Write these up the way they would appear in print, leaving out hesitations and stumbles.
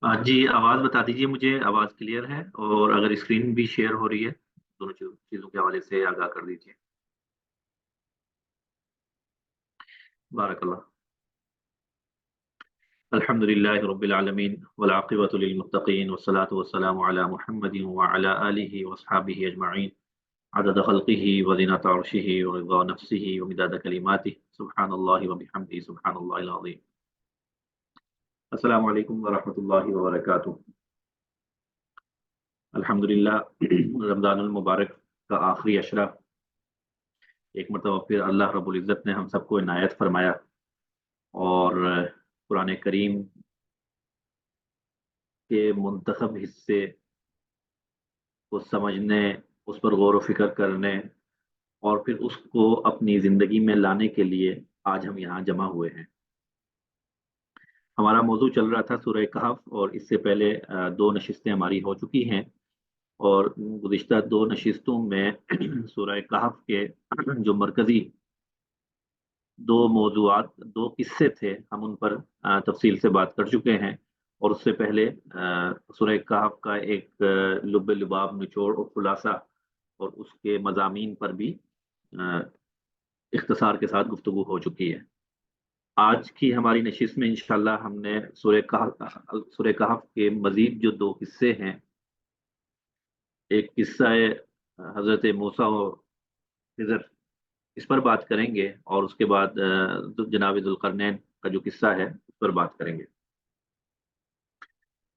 جی آواز بتا دیجیے مجھے، آواز کلیئر ہے؟ اور اگر اسکرین بھی شیئر ہو رہی ہے دونوں چیزوں کے حوالے سے آگاہ کر دیجیے۔ بارک اللہ۔ الحمد للہ رب العالمین والعاقبۃ للمتقین والصلاة والسلام علی محمد وعلی آلہ واصحابہ اجمعین عدد خلقہ وزنۃ عرشہ ورضا نفسہ ومداد کلماتہ سبحان اللہ وبحمدہ سبحان اللہ العظیم۔ السلام علیکم ورحمۃ اللہ وبرکاتہ۔ الحمد للہ رمضان المبارک کا آخری عشرہ ایک مرتبہ پھر اللہ رب العزت نے ہم سب کو عنایت فرمایا، اور قرآن کریم کے منتخب حصے کو سمجھنے، اس پر غور و فکر کرنے، اور پھر اس کو اپنی زندگی میں لانے کے لیے آج ہم یہاں جمع ہوئے ہیں۔ ہمارا موضوع چل رہا تھا سورہ کہف، اور اس سے پہلے دو نشستیں ہماری ہو چکی ہیں، اور گزشتہ دو نشستوں میں سورہ کہف کے جو مرکزی دو موضوعات، دو قصے تھے، ہم ان پر تفصیل سے بات کر چکے ہیں۔ اور اس سے پہلے سورہ کہف کا ایک لب لباب، نچوڑ اور خلاصہ، اور اس کے مضامین پر بھی آ، اختصار کے ساتھ گفتگو ہو چکی ہے۔ آج کی ہماری نشست میں انشاءاللہ ہم نے سورہ کہف کے مزید جو دو قصے ہیں، ایک قصہ ہے حضرت موسیٰ و خضر، اس پر بات کریں گے، اور اس کے بعد جناب ذوالقرنین کا جو قصہ ہے اس پر بات کریں گے۔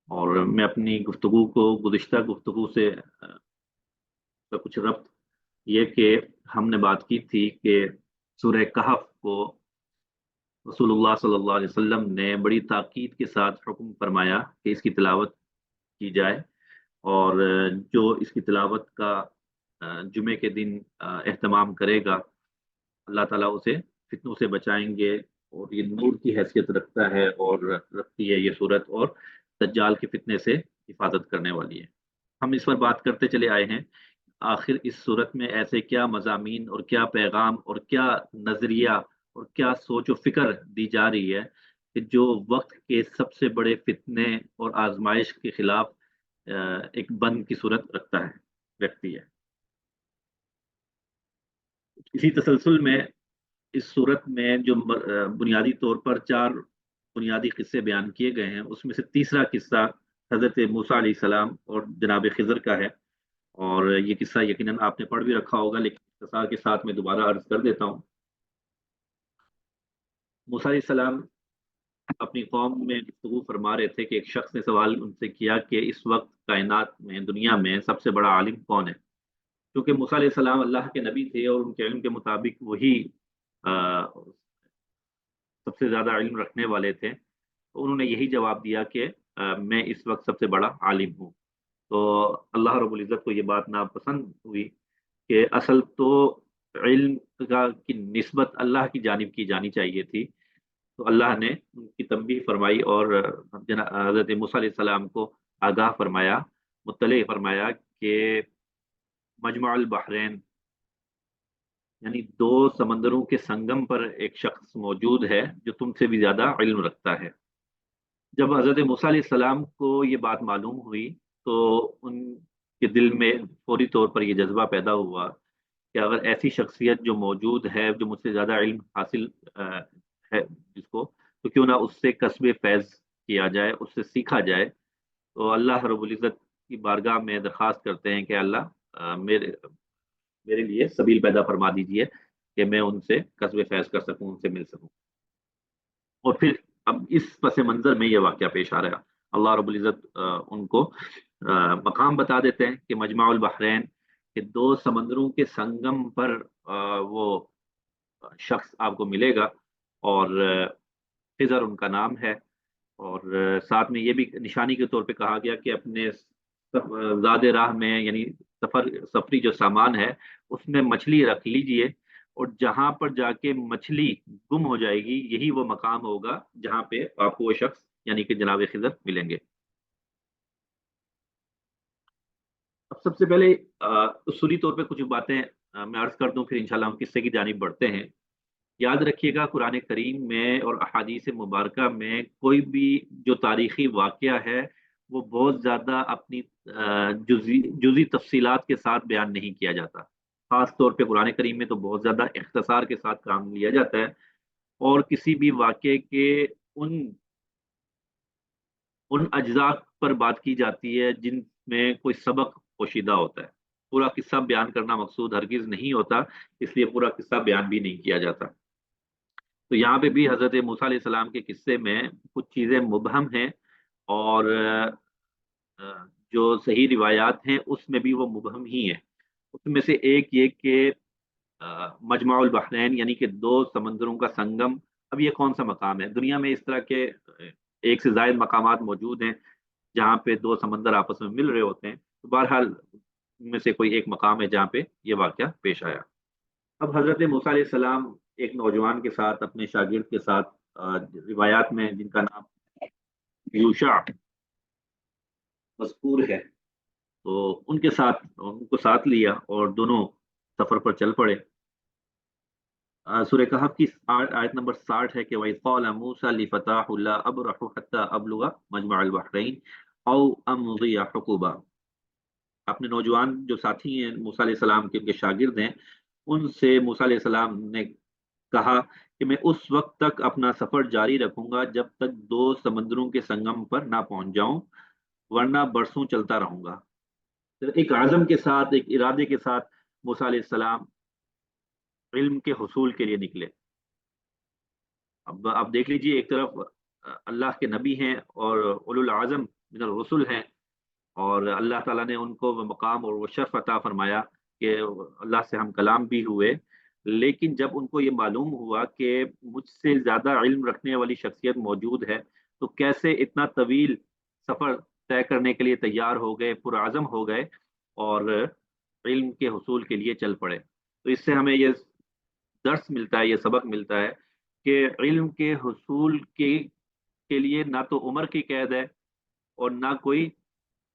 اور میں اپنی گفتگو کو گزشتہ گفتگو سے کا کچھ ربط یہ کہ ہم نے بات کی تھی کہ سورہ کہف کو رسول اللہ صلی اللہ علیہ وسلم نے بڑی تاکید کے ساتھ حکم فرمایا کہ اس کی تلاوت کی جائے، اور جو اس کی تلاوت کا جمعے کے دن اہتمام کرے گا، اللہ تعالیٰ اسے فتنوں سے بچائیں گے، اور یہ نور کی حیثیت رکھتا ہے، اور رکھتی ہے یہ صورت، اور دجال کے فتنے سے حفاظت کرنے والی ہے۔ ہم اس پر بات کرتے چلے آئے ہیں، آخر اس صورت میں ایسے کیا مضامین اور کیا پیغام اور کیا نظریہ اور کیا سوچ و فکر دی جا رہی ہے کہ جو وقت کے سب سے بڑے فتنے اور آزمائش کے خلاف ایک بند کی صورت رکھتی ہے۔ اسی تسلسل میں اس صورت میں جو بنیادی طور پر چار بنیادی قصے بیان کیے گئے ہیں، اس میں سے تیسرا قصہ حضرت موسیٰ علیہ السلام اور جناب خضر کا ہے، اور یہ قصہ یقیناً آپ نے پڑھ بھی رکھا ہوگا، لیکن اختصار کے ساتھ میں دوبارہ عرض کر دیتا ہوں۔ موسیٰ علیہ السلام اپنی قوم میں گفتگو فرما رہے تھے کہ ایک شخص نے سوال ان سے کیا کہ اس وقت کائنات میں، دنیا میں سب سے بڑا عالم کون ہے؟ کیونکہ موسیٰ علیہ السلام اللہ کے نبی تھے، اور ان کے علم کے مطابق وہی آ، سب سے زیادہ علم رکھنے والے تھے، تو انہوں نے یہی جواب دیا کہ میں اس وقت سب سے بڑا عالم ہوں۔ تو اللہ رب العزت کو یہ بات ناپسند ہوئی کہ اصل تو علم کی نسبت اللہ کی جانب کی جانی چاہیے تھی، تو اللہ نے ان کی تنبیہ فرمائی، اور حضرت موسیٰ علیہ السلام کو آگاہ فرمایا، مطلع فرمایا کہ مجمع البحرین، یعنی دو سمندروں کے سنگم پر ایک شخص موجود ہے جو تم سے بھی زیادہ علم رکھتا ہے۔ جب حضرت موسیٰ علیہ السلام کو یہ بات معلوم ہوئی، تو ان کے دل میں فوری طور پر یہ جذبہ پیدا ہوا کہ اگر ایسی شخصیت جو موجود ہے، جو مجھ سے زیادہ علم حاصل ہے جس کو، تو کیوں نہ اس سے کسب فیض کیا جائے، اس سے سیکھا جائے۔ تو اللہ رب العزت کی بارگاہ میں درخواست کرتے ہیں کہ اللہ میرے لیے سبیل پیدا فرما دیجئے کہ میں ان سے کسب فیض کر سکوں، ان سے مل سکوں۔ اور پھر اب اس پس منظر میں یہ واقعہ پیش آ رہا ہے۔ اللہ رب العزت ان کو مقام بتا دیتے ہیں کہ مجمع البحرین، کہ دو سمندروں کے سنگم پر وہ شخص آپ کو ملے گا، اور خضر ان کا نام ہے، اور ساتھ میں یہ بھی نشانی کے طور پہ کہا گیا کہ اپنے زاد راہ میں، یعنی سفری جو سامان ہے اس میں مچھلی رکھ لیجئے، اور جہاں پر جا کے مچھلی گم ہو جائے گی، یہی وہ مقام ہوگا جہاں پہ آپ کو وہ شخص یعنی کہ جناب خضر ملیں گے۔ اب سب سے پہلے اصولی طور پہ کچھ باتیں میں عرض کر دوں، پھر انشاءاللہ ہم قصے کی جانب بڑھتے ہیں۔ یاد رکھیے گا قرآن کریم میں اور احادیث مبارکہ میں کوئی بھی جو تاریخی واقعہ ہے وہ بہت زیادہ اپنی جزی تفصیلات کے ساتھ بیان نہیں کیا جاتا. خاص طور پہ قرآن کریم میں تو بہت زیادہ اختصار کے ساتھ کام لیا جاتا ہے، اور کسی بھی واقعے کے ان ان اجزاء پر بات کی جاتی ہے جن میں کوئی سبق پوشیدہ ہوتا ہے. پورا قصہ بیان کرنا مقصود ہرگز نہیں ہوتا، اس لیے پورا قصہ بیان بھی نہیں کیا جاتا. تو یہاں پہ بھی حضرت موسیٰ علیہ السلام کے قصے میں کچھ چیزیں مبہم ہیں، اور جو صحیح روایات ہیں اس میں بھی وہ مبہم ہی ہیں. اس میں سے ایک یہ کہ مجمع البحرین یعنی کہ دو سمندروں کا سنگم. اب یہ کون سا مقام ہے؟ دنیا میں اس طرح کے ایک سے زائد مقامات موجود ہیں جہاں پہ دو سمندر آپس میں مل رہے ہوتے ہیں. تو بہرحال ان میں سے کوئی ایک مقام ہے جہاں پہ یہ واقعہ پیش آیا. اب حضرت موسیٰ علیہ السلام ایک نوجوان کے ساتھ، اپنے شاگرد کے ساتھ، روایات میں جن کا نام یوشع مذکور ہے، تو ان کو ساتھ لیا اور دونوں سفر پر چل پڑے. سورہ کہف کی آیت نمبر 60 ہے کہ وَإِذْ قَالَ مُوسَىٰ لِفَتَاهُ لَا أَبْرَحُ حَتَّىٰ أَبْلُغَ مَجْمَعَ الْبَحْرَيْنِ أَوْ أَمْضِيَ حُقُبًا. اپنے نوجوان جو ساتھی ہیں موسیٰ علیہ السلام کے، ان کے شاگرد ہیں، ان سے موسیٰ علیہ السلام نے کہا کہ میں اس وقت تک اپنا سفر جاری رکھوں گا جب تک دو سمندروں کے سنگم پر نہ پہنچ جاؤں، ورنہ برسوں چلتا رہوں گا. تو ایک عزم کے ساتھ، ایک ارادے کے ساتھ موسیٰ علیہ السلام علم کے حصول کے لیے نکلے. اب آپ دیکھ لیجئے، ایک طرف اللہ کے نبی ہیں اور اولو العزم من الرسل ہیں، اور اللہ تعالیٰ نے ان کو وہ مقام اور وہ شرف عطا فرمایا کہ اللہ سے ہم کلام بھی ہوئے. لیکن جب ان کو یہ معلوم ہوا کہ مجھ سے زیادہ علم رکھنے والی شخصیت موجود ہے، تو کیسے اتنا طویل سفر طے کرنے کے لیے تیار ہو گئے، پرعزم ہو گئے اور علم کے حصول کے لیے چل پڑے. تو اس سے ہمیں یہ درس ملتا ہے، یہ سبق ملتا ہے کہ علم کے حصول کے لیے نہ تو عمر کی قید ہے، اور نہ کوئی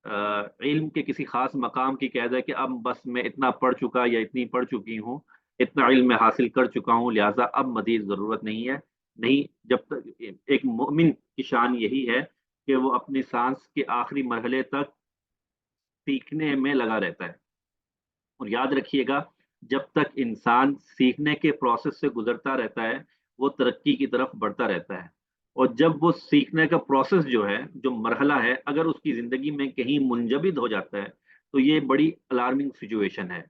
علم کے کسی خاص مقام کی قید ہے کہ اب بس میں اتنا پڑھ چکا یا اتنی پڑھ چکی ہوں، اتنا علم میں حاصل کر چکا ہوں، لہٰذا اب مزید ضرورت نہیں ہے. نہیں، جب تک ایک مومن کی شان یہی ہے کہ وہ اپنی سانس کے آخری مرحلے تک سیکھنے میں لگا رہتا ہے. اور یاد رکھیے گا، جب تک انسان سیکھنے کے پروسیس سے گزرتا رہتا ہے وہ ترقی کی طرف بڑھتا رہتا ہے. اور جب وہ سیکھنے کا پروسیس جو ہے، جو مرحلہ ہے، اگر اس کی زندگی میں کہیں منجمد ہو جاتا ہے تو یہ بڑی الارمنگ سچویشن ہے.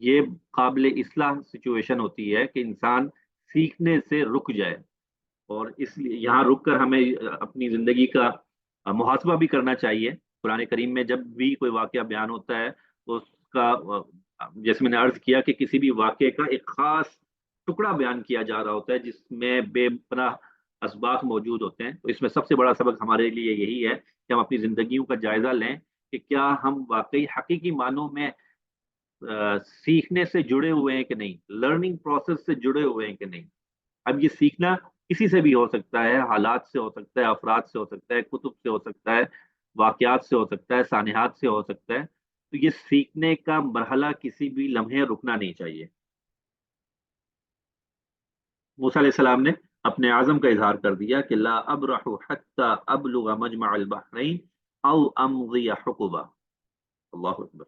یہ قابل اصلاح سچویشن ہوتی ہے کہ انسان سیکھنے سے رک جائے. اور اس لیے یہاں رک کر ہمیں اپنی زندگی کا محاسبہ بھی کرنا چاہیے. قرآن کریم میں جب بھی کوئی واقعہ بیان ہوتا ہے تو اس کا جیسے میں نے عرض کیا کہ کسی بھی واقعے کا ایک خاص ٹکڑا بیان کیا جا رہا ہوتا ہے جس میں بے پناہ اسباق موجود ہوتے ہیں. تو اس میں سب سے بڑا سبق ہمارے لیے یہی ہے کہ ہم اپنی زندگیوں کا جائزہ لیں کہ کیا ہم واقعی حقیقی معنوں میں سیکھنے سے جڑے ہوئے ہیں کہ نہیں، لرننگ پروسیس سے جڑے ہوئے ہیں کہ نہیں. اب یہ سیکھنا کسی سے بھی ہو سکتا ہے، حالات سے ہو سکتا ہے، افراد سے ہو سکتا ہے، کتب سے ہو سکتا ہے، واقعات سے ہو سکتا ہے، سانحات سے ہو سکتا ہے. تو یہ سیکھنے کا مرحلہ کسی بھی لمحے رکنا نہیں چاہیے. موسیٰ علیہ السلام نے اپنے عزم کا اظہار کر دیا کہ لا ابرح حتى ابلغ مجمع البحرین او امضی حقبا. اللہ اکبر.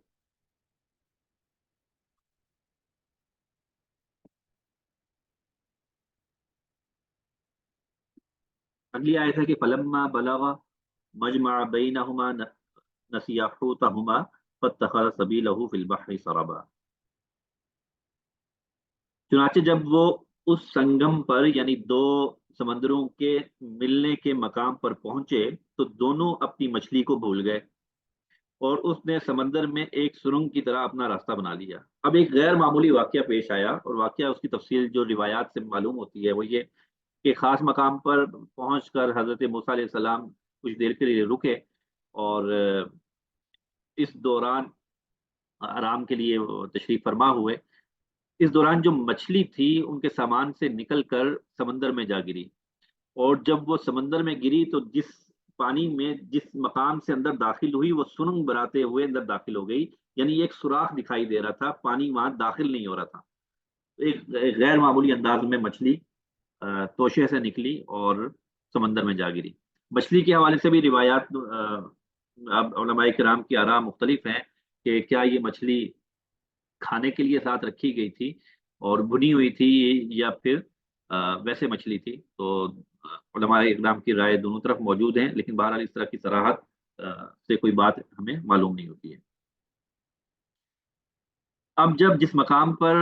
اگلی آیت ہے کہ فلما بلغ مجمع بینہما نسیا حوتہما فاتخذ سبیلہ فی البحر سربا. چنانچہ جب وہ اس سنگم پر یعنی دو سمندروں کے ملنے کے مقام پر پہنچے تو دونوں اپنی مچھلی کو بھول گئے، اور اس نے سمندر میں ایک سرنگ کی طرح اپنا راستہ بنا لیا. اب ایک غیر معمولی واقعہ پیش آیا، اور واقعہ اس کی تفصیل جو روایات سے معلوم ہوتی ہے وہ یہ کہ خاص مقام پر پہنچ کر حضرت موسیٰ علیہ السلام کچھ دیر کے لیے رکے، اور اس دوران آرام کے لیے وہ تشریف فرما ہوئے. اس دوران جو مچھلی تھی ان کے سامان سے نکل کر سمندر میں جا گری، اور جب وہ سمندر میں گری تو جس پانی میں جس مقام سے اندر داخل ہوئی وہ سرنگ بناتے ہوئے اندر داخل ہو گئی. یعنی ایک سوراخ دکھائی دے رہا تھا، پانی وہاں داخل نہیں ہو رہا تھا. ایک غیر معمولی انداز میں مچھلی توشے سے نکلی اور سمندر میں جا گری۔ مچھلی کے حوالے سے بھی روایات، اب علماء کرام کی آراء مختلف ہیں کہ کیا یہ مچھلی کھانے کے لیے ساتھ رکھی گئی تھی اور بھنی ہوئی تھی، یا پھر ویسے مچھلی تھی۔ تو علماء اکرام کی رائے دونوں طرف موجود ہیں، لیکن بہرحال اس طرح کی صراحت سے کوئی بات ہمیں معلوم نہیں ہوتی ہے۔ اب جب جس مقام پر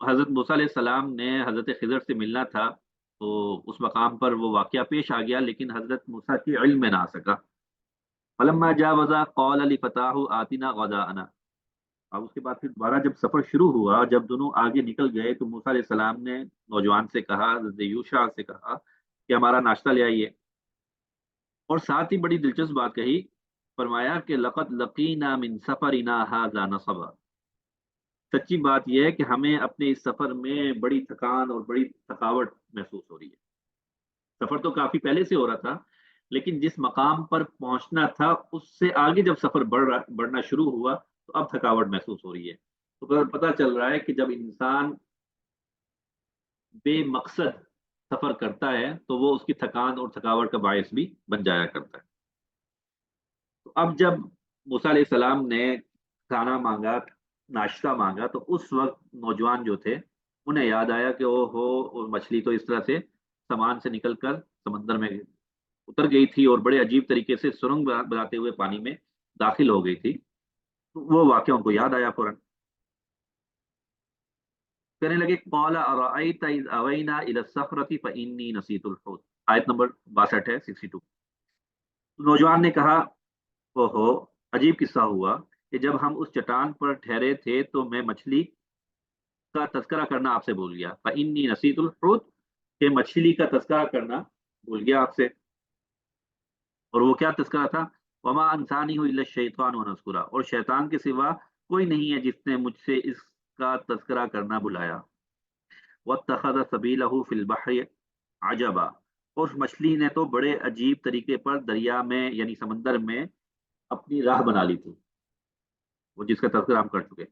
حضرت موسیٰ علیہ السلام نے حضرت خضر سے ملنا تھا، تو اس مقام پر وہ واقعہ پیش آ گیا، لیکن حضرت موسیٰ کی علم میں نہ آ سکا۔ فلما جاوزا قال لفتاه آتنا غداءنا۔ اب اس کے بعد پھر دوبارہ جب سفر شروع ہوا، جب دونوں آگے نکل گئے، تو موسیٰ علیہ السلام نے نوجوان سے کہا، حضرت یوشع سے کہا کہ ہمارا ناشتہ لے آئیے، اور ساتھ ہی بڑی دلچسپ بات کہی، فرمایا کہ لقد لقینا من سفرنا هذا نصبا۔ سچی بات یہ ہے کہ ہمیں اپنے اس سفر میں بڑی تھکان اور بڑی تھکاوٹ محسوس ہو رہی ہے۔ سفر تو کافی پہلے سے ہو رہا تھا، لیکن جس مقام پر پہنچنا تھا اس سے آگے جب سفر بڑھنا شروع ہوا، تو اب تھکاوٹ محسوس ہو رہی ہے۔ تو پتہ چل رہا ہے کہ جب انسان بے مقصد سفر کرتا ہے تو وہ اس کی تھکان اور تھکاوٹ کا باعث بھی بن جایا کرتا ہے۔ تو اب جب موسیٰ علیہ السلام نے کھانا مانگا، ناشتہ مانگا، تو اس وقت نوجوان جو تھے انہیں یاد آیا کہ او ہو، اور مچھلی تو اس طرح سے سامان سے نکل کر سمندر میں اتر گئی تھی اور بڑے عجیب طریقے سے سرنگ بناتے ہوئے پانی میں داخل ہو گئی تھی۔ تو وہ واقعہ ان کو یاد آیا فوراً۔ کہنے لگے قال ارأيت اذ اوینا الى الصخرة فاني نسيت الحوت۔ آیت نمبر 62 ہے، 62۔ نوجوان نے کہا، او ہو، عجیب قصہ ہوا کہ جب ہم اس چٹان پر ٹھہرے تھے تو میں مچھلی کا تذکرہ کرنا آپ سے بھول گیا۔ فانی نسیت الحوت، کہ مچھلی کا تذکرہ کرنا بھول گیا آپ سے۔ اور وہ کیا تذکرہ تھا؟ وما انسانی الا الشیطان ونذکرہ، اور شیطان کے سوا کوئی نہیں ہے جس نے مجھ سے اس کا تذکرہ کرنا بلایا۔ واتخذ سبیلہ فی البحر عجبا، اور مچھلی نے تو بڑے عجیب طریقے پر دریا میں یعنی سمندر میں اپنی راہ بنا لی تھی، وہ جس کا تذکرہ ہم کر چکے۔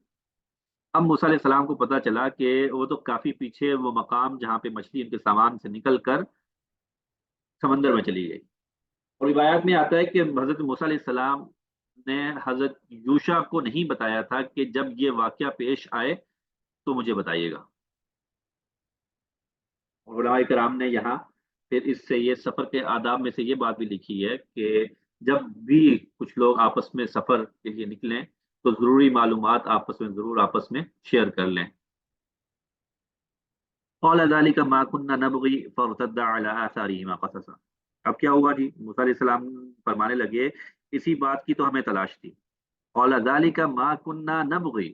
اب موسیٰ علیہ السلام کو پتا چلا کہ وہ تو کافی پیچھے وہ مقام جہاں پہ مچھلی ان کے سامان سے نکل کر سمندر میں چلی گئی۔ اور روایات میں آتا ہے کہ حضرت موسیٰ علیہ السلام نے حضرت یوشع کو نہیں بتایا تھا کہ جب یہ واقعہ پیش آئے تو مجھے بتائیے گا۔ اور علماء کرام نے یہاں پھر اس سے یہ سفر کے آداب میں سے یہ بات بھی لکھی ہے کہ جب بھی کچھ لوگ آپس میں سفر کے لیے نکلیں تو ضروری معلومات آپس میں شیئر کر لیں۔ قال ذلك ما كنا نبغي فارتد على آثارهما قصصا۔ اب کیا ہوا جی؟ موسیٰ علیہ السلام فرمانے لگے اسی بات کی تو ہمیں تلاش تھی۔ قال ذلك ما كنا نبغي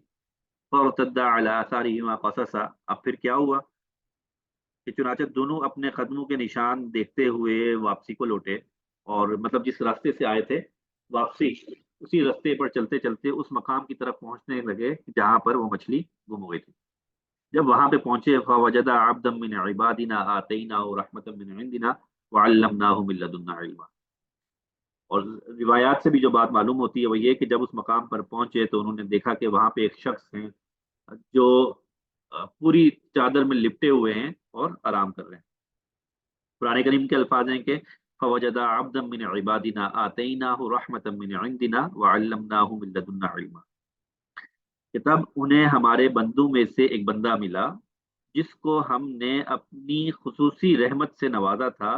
فارتد على آثارهما قصصا۔ اب پھر کیا ہوا کہ چنانچہ دونوں اپنے قدموں کے نشان دیکھتے ہوئے واپسی کو لوٹے، اور مطلب جس راستے سے آئے تھے واپسی اسی راستے پر چلتے چلتے اس مقام کی طرف پہنچنے لگے جہاں پر وہ مچھلی گم ہو گئی تھی۔ جب وہاں پہ پہنچے فوجد عبدا من عبادنا آتیناہ رحمتا من عندنا وعلمناہ من لدنا علما۔ اور روایات سے بھی جو بات معلوم ہوتی ہے وہ یہ کہ جب اس مقام پر پہنچے تو انہوں نے دیکھا کہ وہاں پہ ایک شخص ہیں جو پوری چادر میں لپٹے ہوئے ہیں اور آرام کر رہے ہیں۔ قرآن کریم کے الفاظ ہیں کہ فوجد عبدا من عبادنا آتیناہ رحمتا من عندنا وعلمناہ من لدنا علما، کہ تب انہیں ہمارے بندوں میں سے ایک بندہ ملا جس کو ہم نے اپنی خصوصی رحمت سے نوازا تھا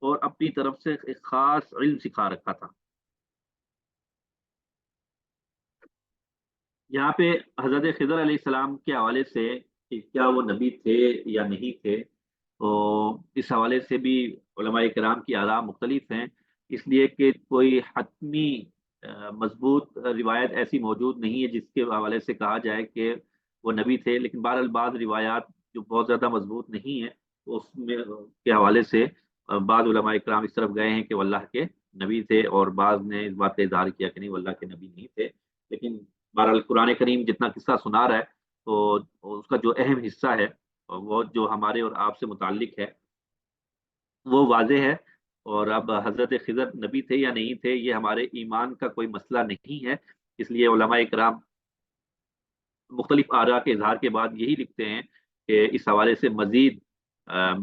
اور اپنی طرف سے ایک خاص علم سکھا رکھا تھا۔ یہاں پہ حضرت خضر علیہ السلام کے حوالے سے کہ کیا وہ نبی تھے یا نہیں تھے، تو اس حوالے سے بھی علماء کرام کی آراء مختلف ہیں، اس لیے کہ کوئی حتمی مضبوط روایت ایسی موجود نہیں ہے جس کے حوالے سے کہا جائے کہ وہ نبی تھے، لیکن بہرحال بعض روایات جو بہت زیادہ مضبوط نہیں ہیں تو اس میں کے حوالے سے بعض علماء کرام اس طرف گئے ہیں کہ وہ اللہ کے نبی تھے، اور بعض نے اس بات کا اظہار کیا کہ نہیں وہ اللہ کے نبی نہیں تھے۔ لیکن بہرحال قرآن کریم جتنا قصہ سنا رہا ہے تو اس کا جو اہم حصہ ہے وہ جو ہمارے اور آپ سے متعلق ہے وہ واضح ہے۔ اور اب حضرت خضر نبی تھے یا نہیں تھے یہ ہمارے ایمان کا کوئی مسئلہ نہیں ہے، اس لیے علماء کرام مختلف آراء کے اظہار کے بعد یہی لکھتے ہیں کہ اس حوالے سے مزید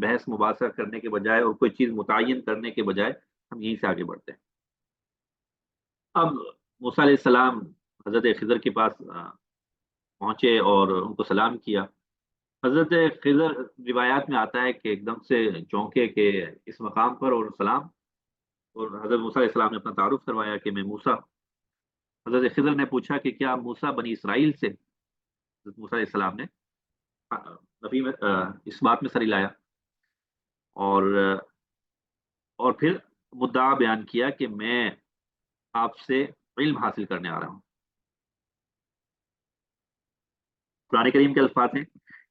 بحث مباحثہ کرنے کے بجائے اور کوئی چیز متعین کرنے کے بجائے ہم یہیں سے آگے بڑھتے ہیں۔ اب موسیٰ علیہ السلام حضرت خضر کے پاس پہنچے اور ان کو سلام کیا۔ حضرت خضر، روایات میں آتا ہے کہ ایک دم سے چونکے کہ اس مقام پر اور سلام، اور حضرت موسیٰ علیہ السلام نے اپنا تعارف کروایا کہ میں موسیٰ۔ حضرت خضر نے پوچھا کہ کیا موسیٰ بنی اسرائیل سے؟ حضرت موسیٰ علیہ السلام نے نبی میں اس بات میں سر ہلایا، اور پھر مدعا بیان کیا کہ میں آپ سے علم حاصل کرنے آ رہا ہوں۔ قرآن کریم کے الفاظ ہیں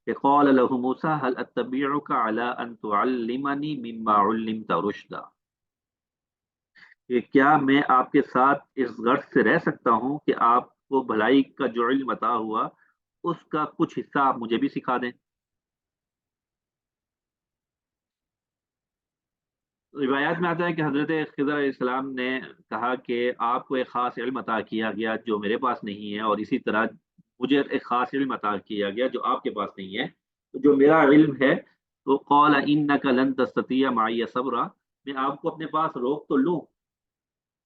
کہ قال له موسیٰ هل اتبعك على ان تعلمني مما علمت رشدا، کہ کیا میں آپ کے ساتھ اس غرض سے رہ سکتا ہوں کہ آپ کو بھلائی کا جو علم عطا ہوا اس کا کچھ حصہ آپ مجھے بھی سکھا دیں۔ روایات میں آتا ہے کہ حضرت خضر علیہ السلام نے کہا کہ آپ کو ایک خاص علم عطا کیا گیا جو میرے پاس نہیں ہے، اور اسی طرح مجھے ایک خاص علم عطا کیا گیا جو آپ کے پاس نہیں ہے۔ تو جو میرا علم ہے، تو قال انک لن تستطیع معی صبرا، میں آپ کو اپنے پاس روک تو لوں،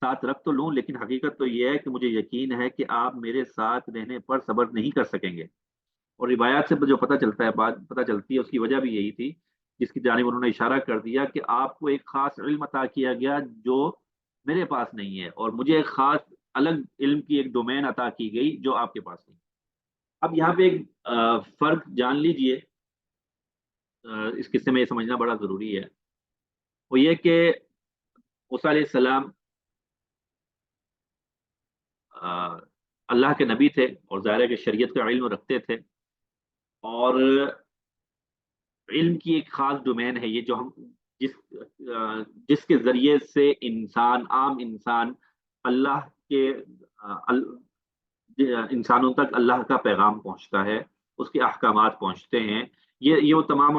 ساتھ رکھ تو لوں، لیکن حقیقت تو یہ ہے کہ مجھے یقین ہے کہ آپ میرے ساتھ رہنے پر صبر نہیں کر سکیں گے۔ اور روایات سے جو پتہ چلتا ہے، بات پتہ چلتی ہے، اس کی وجہ بھی یہی تھی جس کی جانب انہوں نے اشارہ کر دیا کہ آپ کو ایک خاص علم عطا کیا گیا جو میرے پاس نہیں ہے، اور مجھے ایک خاص الگ علم کی ایک ڈومین عطا کی گئی جو آپ کے پاس نہیں۔ اب یہاں پہ ایک فرق جان لیجئے، اس قصے میں یہ سمجھنا بڑا ضروری ہے، وہ یہ کہ موسیٰ علیہ السلام آ، اللہ کے نبی تھے، اور ظاہر ہے کہ شریعت کا علم رکھتے تھے، اور علم کی ایک خاص ڈومین ہے یہ جو ہم جس جس کے ذریعے سے عام انسان اللہ کے انسانوں تک اللہ کا پیغام پہنچتا ہے، اس کے احکامات پہنچتے ہیں۔ یہ وہ تمام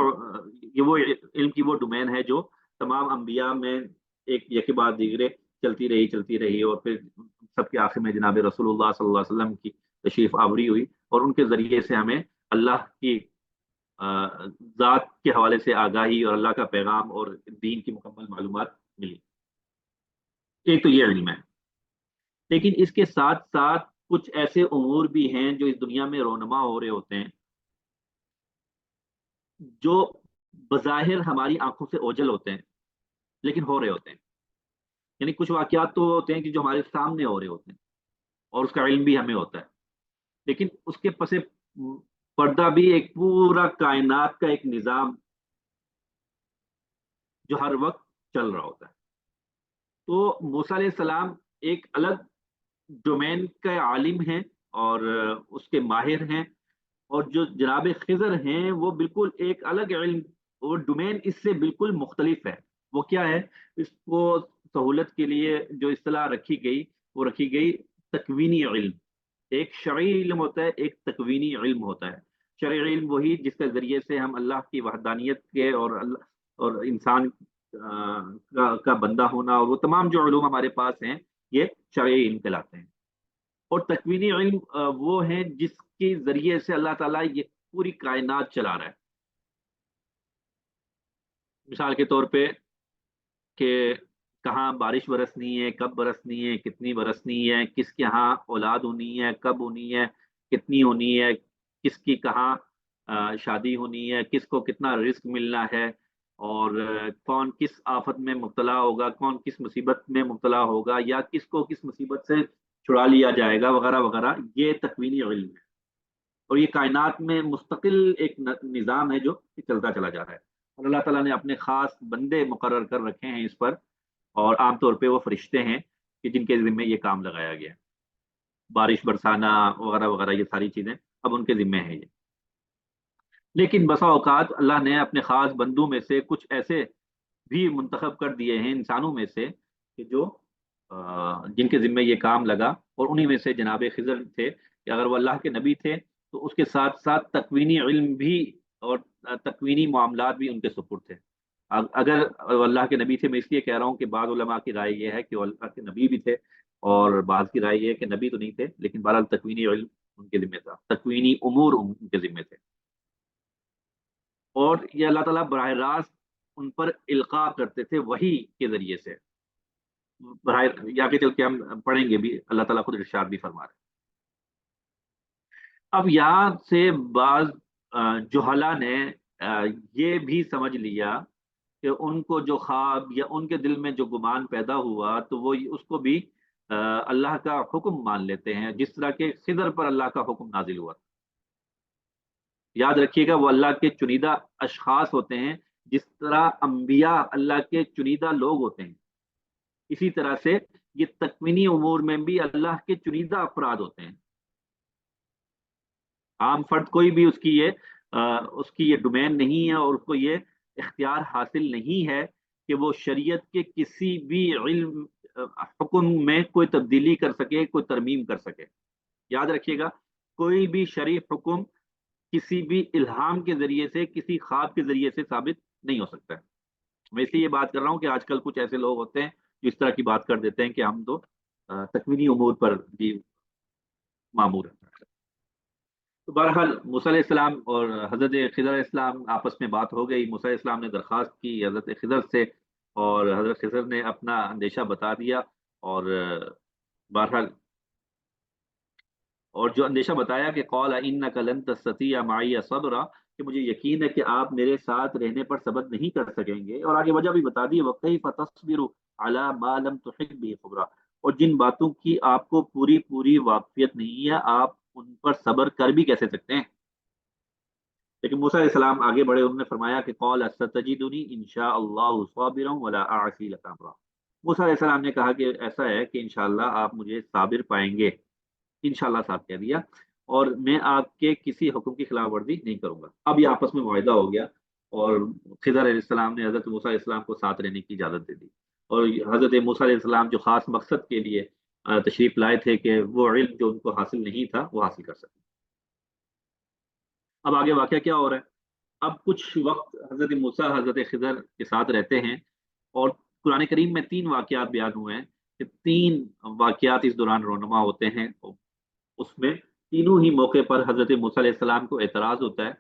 یہ وہ علم کی وہ ڈومین ہے جو تمام انبیاء میں ایک یکے بعد دیگرے چلتی رہی، اور پھر سب کے آخر میں جناب رسول اللہ صلی اللہ علیہ وسلم کی تشریف آوری ہوئی، اور ان کے ذریعے سے ہمیں اللہ کی ذات کے حوالے سے آگاہی اور اللہ کا پیغام اور دین کی مکمل معلومات ملی۔ ایک تو یہ علم ہے، لیکن اس کے ساتھ ساتھ کچھ ایسے امور بھی ہیں جو اس دنیا میں رونما ہو رہے ہوتے ہیں، جو بظاہر ہماری آنکھوں سے اوجھل ہوتے ہیں لیکن ہو رہے ہوتے ہیں۔ یعنی کچھ واقعات تو ہوتے ہیں کہ جو ہمارے سامنے ہو رہے ہوتے ہیں، اور اس کا علم بھی ہمیں ہوتا ہے، لیکن اس کے پس پردہ بھی ایک پورا کائنات کا ایک نظام جو ہر وقت چل رہا ہوتا ہے۔ تو موسیٰ علیہ السلام ایک الگ ڈومین کا عالم ہیں، اور اس کے ماہر ہیں، اور جو جناب خضر ہیں وہ بالکل ایک الگ علم، وہ ڈومین اس سے بالکل مختلف ہے۔ وہ کیا ہے؟ اس کو سہولت کے لیے جو اصطلاح رکھی گئی، وہ رکھی گئی تکوینی علم۔ ایک شرعی علم ہوتا ہے، ایک تکوینی علم ہوتا ہے۔ شرعی علم وہی جس کے ذریعے سے ہم اللہ کی وحدانیت کے اور انسان کا بندہ ہونا، اور وہ تمام جو علوم ہمارے پاس ہیں، یہ شرعی علم کہلاتے ہیں۔ اور تکوینی علم وہ ہے جس کے ذریعے سے اللہ تعالیٰ یہ پوری کائنات چلا رہا ہے۔ مثال کے طور پہ کہ کہاں بارش برسنی ہے، کب برسنی ہے، کتنی برسنی ہے، کس کے ہاں اولاد ہونی ہے، کب ہونی ہے، کتنی ہونی ہے، کس کی کہاں شادی ہونی ہے، کس کو کتنا رزق ملنا ہے، اور کون کس آفت میں مبتلا ہوگا، کون کس مصیبت میں مبتلا ہوگا، یا کس کو کس مصیبت سے چھڑا لیا جائے گا، وغیرہ وغیرہ، یہ تکوینی علم ہے۔ اور یہ کائنات میں مستقل ایک نظام ہے جو چلتا چلا جا رہا ہے، اور اللہ تعالیٰ نے اپنے خاص بندے مقرر کر رکھے ہیں اس پر، اور عام طور پہ وہ فرشتے ہیں کہ جن کے ذمے یہ کام لگایا گیا ہے، بارش برسانا وغیرہ وغیرہ، یہ ساری چیزیں اب ان کے ذمے ہیں یہ۔ لیکن بسا اوقات اللہ نے اپنے خاص بندوں میں سے کچھ ایسے بھی منتخب کر دیے ہیں انسانوں میں سے کہ جو جن کے ذمے یہ کام لگا، اور انہی میں سے جناب خضر تھے، کہ اگر وہ اللہ کے نبی تھے تو اس کے ساتھ ساتھ تکوینی علم بھی اور تکوینی معاملات بھی ان کے سپرد تھے۔ اگر اللہ کے نبی تھے، میں اس لیے کہہ رہا ہوں کہ بعض علماء کی رائے یہ ہے کہ وہ اللہ کے نبی بھی تھے، اور بعض کی رائے یہ ہے کہ نبی تو نہیں تھے، لیکن بہرحال تکوینی علم ان کے ذمے تھا، تکوینی امور ان کے ذمے تھے۔ اور یہ اللہ تعالیٰ براہ راست ان پر القاء کرتے تھے وحی کے ذریعے سے، براہ یا کے چل کے ہم پڑھیں گے بھی، اللہ تعالیٰ خود ارشاد بھی فرما رہے ہیں۔ اب یہاں سے بعض جہلا نے یہ بھی سمجھ لیا کہ ان کو جو خواب یا ان کے دل میں جو گمان پیدا ہوا تو وہ اس کو بھی اللہ کا حکم مان لیتے ہیں، جس طرح کہ خضر پر اللہ کا حکم نازل ہوا۔ یاد رکھیے گا وہ اللہ کے چنیدہ اشخاص ہوتے ہیں، جس طرح انبیاء اللہ کے چنیدہ لوگ ہوتے ہیں، اسی طرح سے یہ تکوینی امور میں بھی اللہ کے چنیدہ افراد ہوتے ہیں۔ عام فرد کوئی بھی اس کی یہ ڈومین نہیں ہے، اور اس کو یہ اختیار حاصل نہیں ہے کہ وہ شریعت کے کسی بھی علم حکم میں کوئی تبدیلی کر سکے، کوئی ترمیم کر سکے۔ یاد رکھیے گا کوئی بھی شرعی حکم کسی بھی الہام کے ذریعے سے، کسی خواب کے ذریعے سے ثابت نہیں ہو سکتا ہے۔ میں اس لیے یہ بات کر رہا ہوں کہ آج کل کچھ ایسے لوگ ہوتے ہیں جو اس طرح کی بات کر دیتے ہیں کہ ہم تو تکوینی امور پر بھی معمور ہیں۔ تو بہرحال موسیٰ علیہ السلام اور حضرت خضر علیہ السلام آپس میں بات ہو گئی، موسیٰ علیہ السلام نے درخواست کی حضرت خضر سے، اور حضرت خضر نے اپنا اندیشہ بتا دیا، اور بہرحال اور جو اندیشہ بتایا کہ قال انک لن تستطیع معی صبرا، کہ مجھے یقین ہے کہ آپ میرے ساتھ رہنے پر صبر نہیں کر سکیں گے، اور آگے وجہ بھی بتا دی، وکیف تصبر علی ما لم تحط به خبرا، اور جن باتوں کی آپ کو پوری پوری واقفیت نہیں ہے آپ ان پر صبر کر بھی کیسے سکتے ہیں۔ لیکن موسیٰ علیہ السلام آگے بڑھے، انہوں نے فرمایا کہ قال ستجدنی ان شاء اللہ صابرا ولا اعصی لک امرا۔ موسیٰ علیہ السلام نے کہا کہ ایسا ہے کہ انشاءاللہ آپ مجھے صابر پائیں گے، انشاءاللہ ساتھ کہہ دیا، اور میں آپ کے کسی حکم کی خلاف ورزی نہیں کروں گا۔ اب یہ آپس میں معاہدہ ہو گیا، اور خضر علیہ السلام نے حضرت موسیٰ علیہ السلام کو ساتھ رہنے کی اجازت دے دی، اور حضرت موسیٰ علیہ السلام جو خاص مقصد کے لیے تشریف لائے تھے کہ وہ علم جو ان کو حاصل نہیں تھا وہ حاصل کر سکیں۔ اب آگے واقعہ کیا ہو رہا ہے؟ اب کچھ وقت حضرت موسیٰ حضرت خضر کے ساتھ رہتے ہیں، اور قرآن کریم میں 3 واقعات بیان ہوئے ہیں کہ 3 واقعات اس دوران رونما ہوتے ہیں، اس میں تینوں ہی موقع پر حضرت موسیٰ علیہ السلام کو اعتراض ہوتا ہے،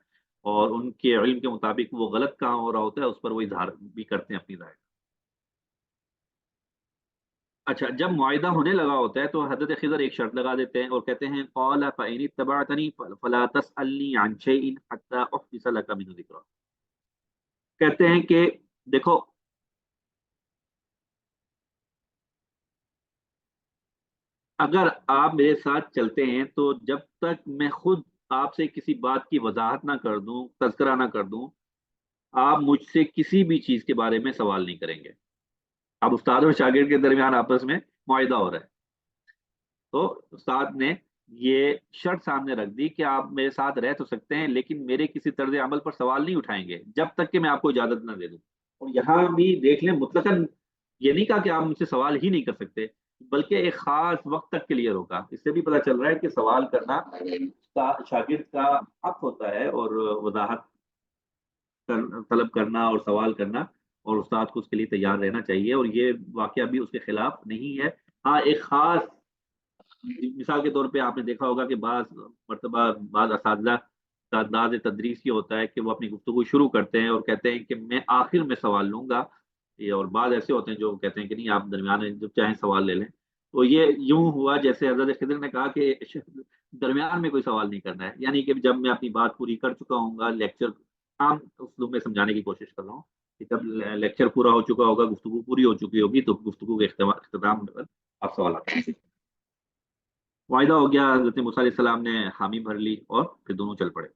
اور ان کے علم کے مطابق وہ غلط کہاں ہو رہا ہوتا ہے اس پر وہ اظہار بھی کرتے ہیں اپنی رائے۔ اچھا، جب معاہدہ ہونے لگا ہوتا ہے تو حضرت خضر ایک شرط لگا دیتے ہیں اور کہتے ہیں قال فإن اتبعتنی فلا تسألنی عن شيء حتى أحدث لك منه ذکرا، کہتے ہیں کہ دیکھو، اگر آپ میرے ساتھ چلتے ہیں تو جب تک میں خود آپ سے کسی بات کی وضاحت نہ کر دوں، تذکرہ نہ کر دوں، آپ مجھ سے کسی بھی چیز کے بارے میں سوال نہیں کریں گے۔ اب استاد اور شاگرد کے درمیان آپس میں معاہدہ ہو رہا ہے، تو استاد نے یہ شرط سامنے رکھ دی کہ آپ میرے ساتھ رہ تو سکتے ہیں لیکن میرے کسی طرز عمل پر سوال نہیں اٹھائیں گے جب تک کہ میں آپ کو اجازت نہ دے دوں۔ اور یہاں بھی دیکھ لیں مطلقاً یہ نہیں کہا کہ آپ مجھ سے سوال ہی نہیں کر سکتے، بلکہ ایک خاص وقت تک کے لیے روکا۔ اس سے بھی پتہ چل رہا ہے کہ سوال کرنا شاگرد کا حق ہوتا ہے، اور وضاحت طلب کرنا اور سوال کرنا، اور استاد کو اس کے لیے تیار رہنا چاہیے، اور یہ واقعہ بھی اس کے خلاف نہیں ہے۔ ہاں، ایک خاص مثال کے طور پہ آپ نے دیکھا ہوگا کہ بعض مرتبہ بعض اساتذہ کا انداز تدریس یہ ہوتا ہے کہ وہ اپنی گفتگو شروع کرتے ہیں اور کہتے ہیں کہ میں آخر میں سوال لوں گا، اور بعض ایسے ہوتے ہیں جو کہتے ہیں کہ نہیں، آپ درمیان میں جب چاہیں سوال لے لیں۔ تو یہ یوں ہوا جیسے حضرت خضر نے کہا کہ درمیان میں کوئی سوال نہیں کرنا ہے، یعنی کہ جب میں اپنی بات پوری کر چکا ہوں گا، لیکچر عام اسلوب میں سمجھانے کی کوشش کر رہا ہوں کہ جب لیکچر پورا ہو چکا ہوگا، گفتگو پوری ہو چکی ہوگی، تو گفتگو کے اختتام پر آپ سوالات کریں۔ معاہدہ ہو گیا، حضرت موسیٰ علیہ السلام نے حامی بھر لی اور پھر دونوں چل پڑے۔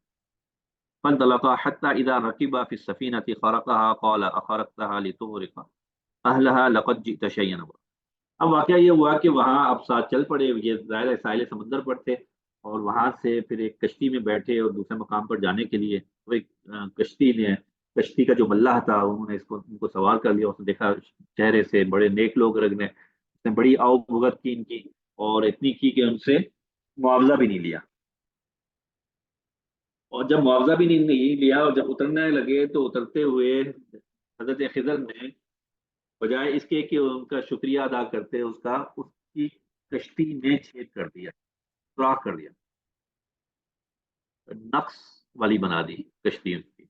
فانطلقا حتى اذا ركبا في السفينه خرقها قال اخرقتها لتغرق اهلها لقد جئت شيئا نكرا۔ اب واقعہ یہ ہوا کہ وہاں اب ساتھ چل پڑے، یہ ظاہر ہے ساحل سمندر پر تھے، اور وہاں سے پھر ایک کشتی میں بیٹھے اور دوسرے مقام پر جانے کے لیے وہ ایک کشتی کا جو ملاح تھا انہوں نے ان کو سوار کر لیا۔ اس نے دیکھا چہرے سے بڑے نیک لوگ لگ رہے، اس نے بڑی آؤ بھگت کی ان کی، اور اتنی کی کہ ان سے معاوضہ بھی نہیں لیا، اور جب معاوضہ بھی نہیں لیا اور جب اترنے لگے تو اترتے ہوئے حضرت خضر نے بجائے اس کے کہ ان کا شکریہ ادا کرتے اس کی کشتی میں چھید کر دیا، سوراخ کر دیا، نقص والی بنا دی کشتی ان کی۔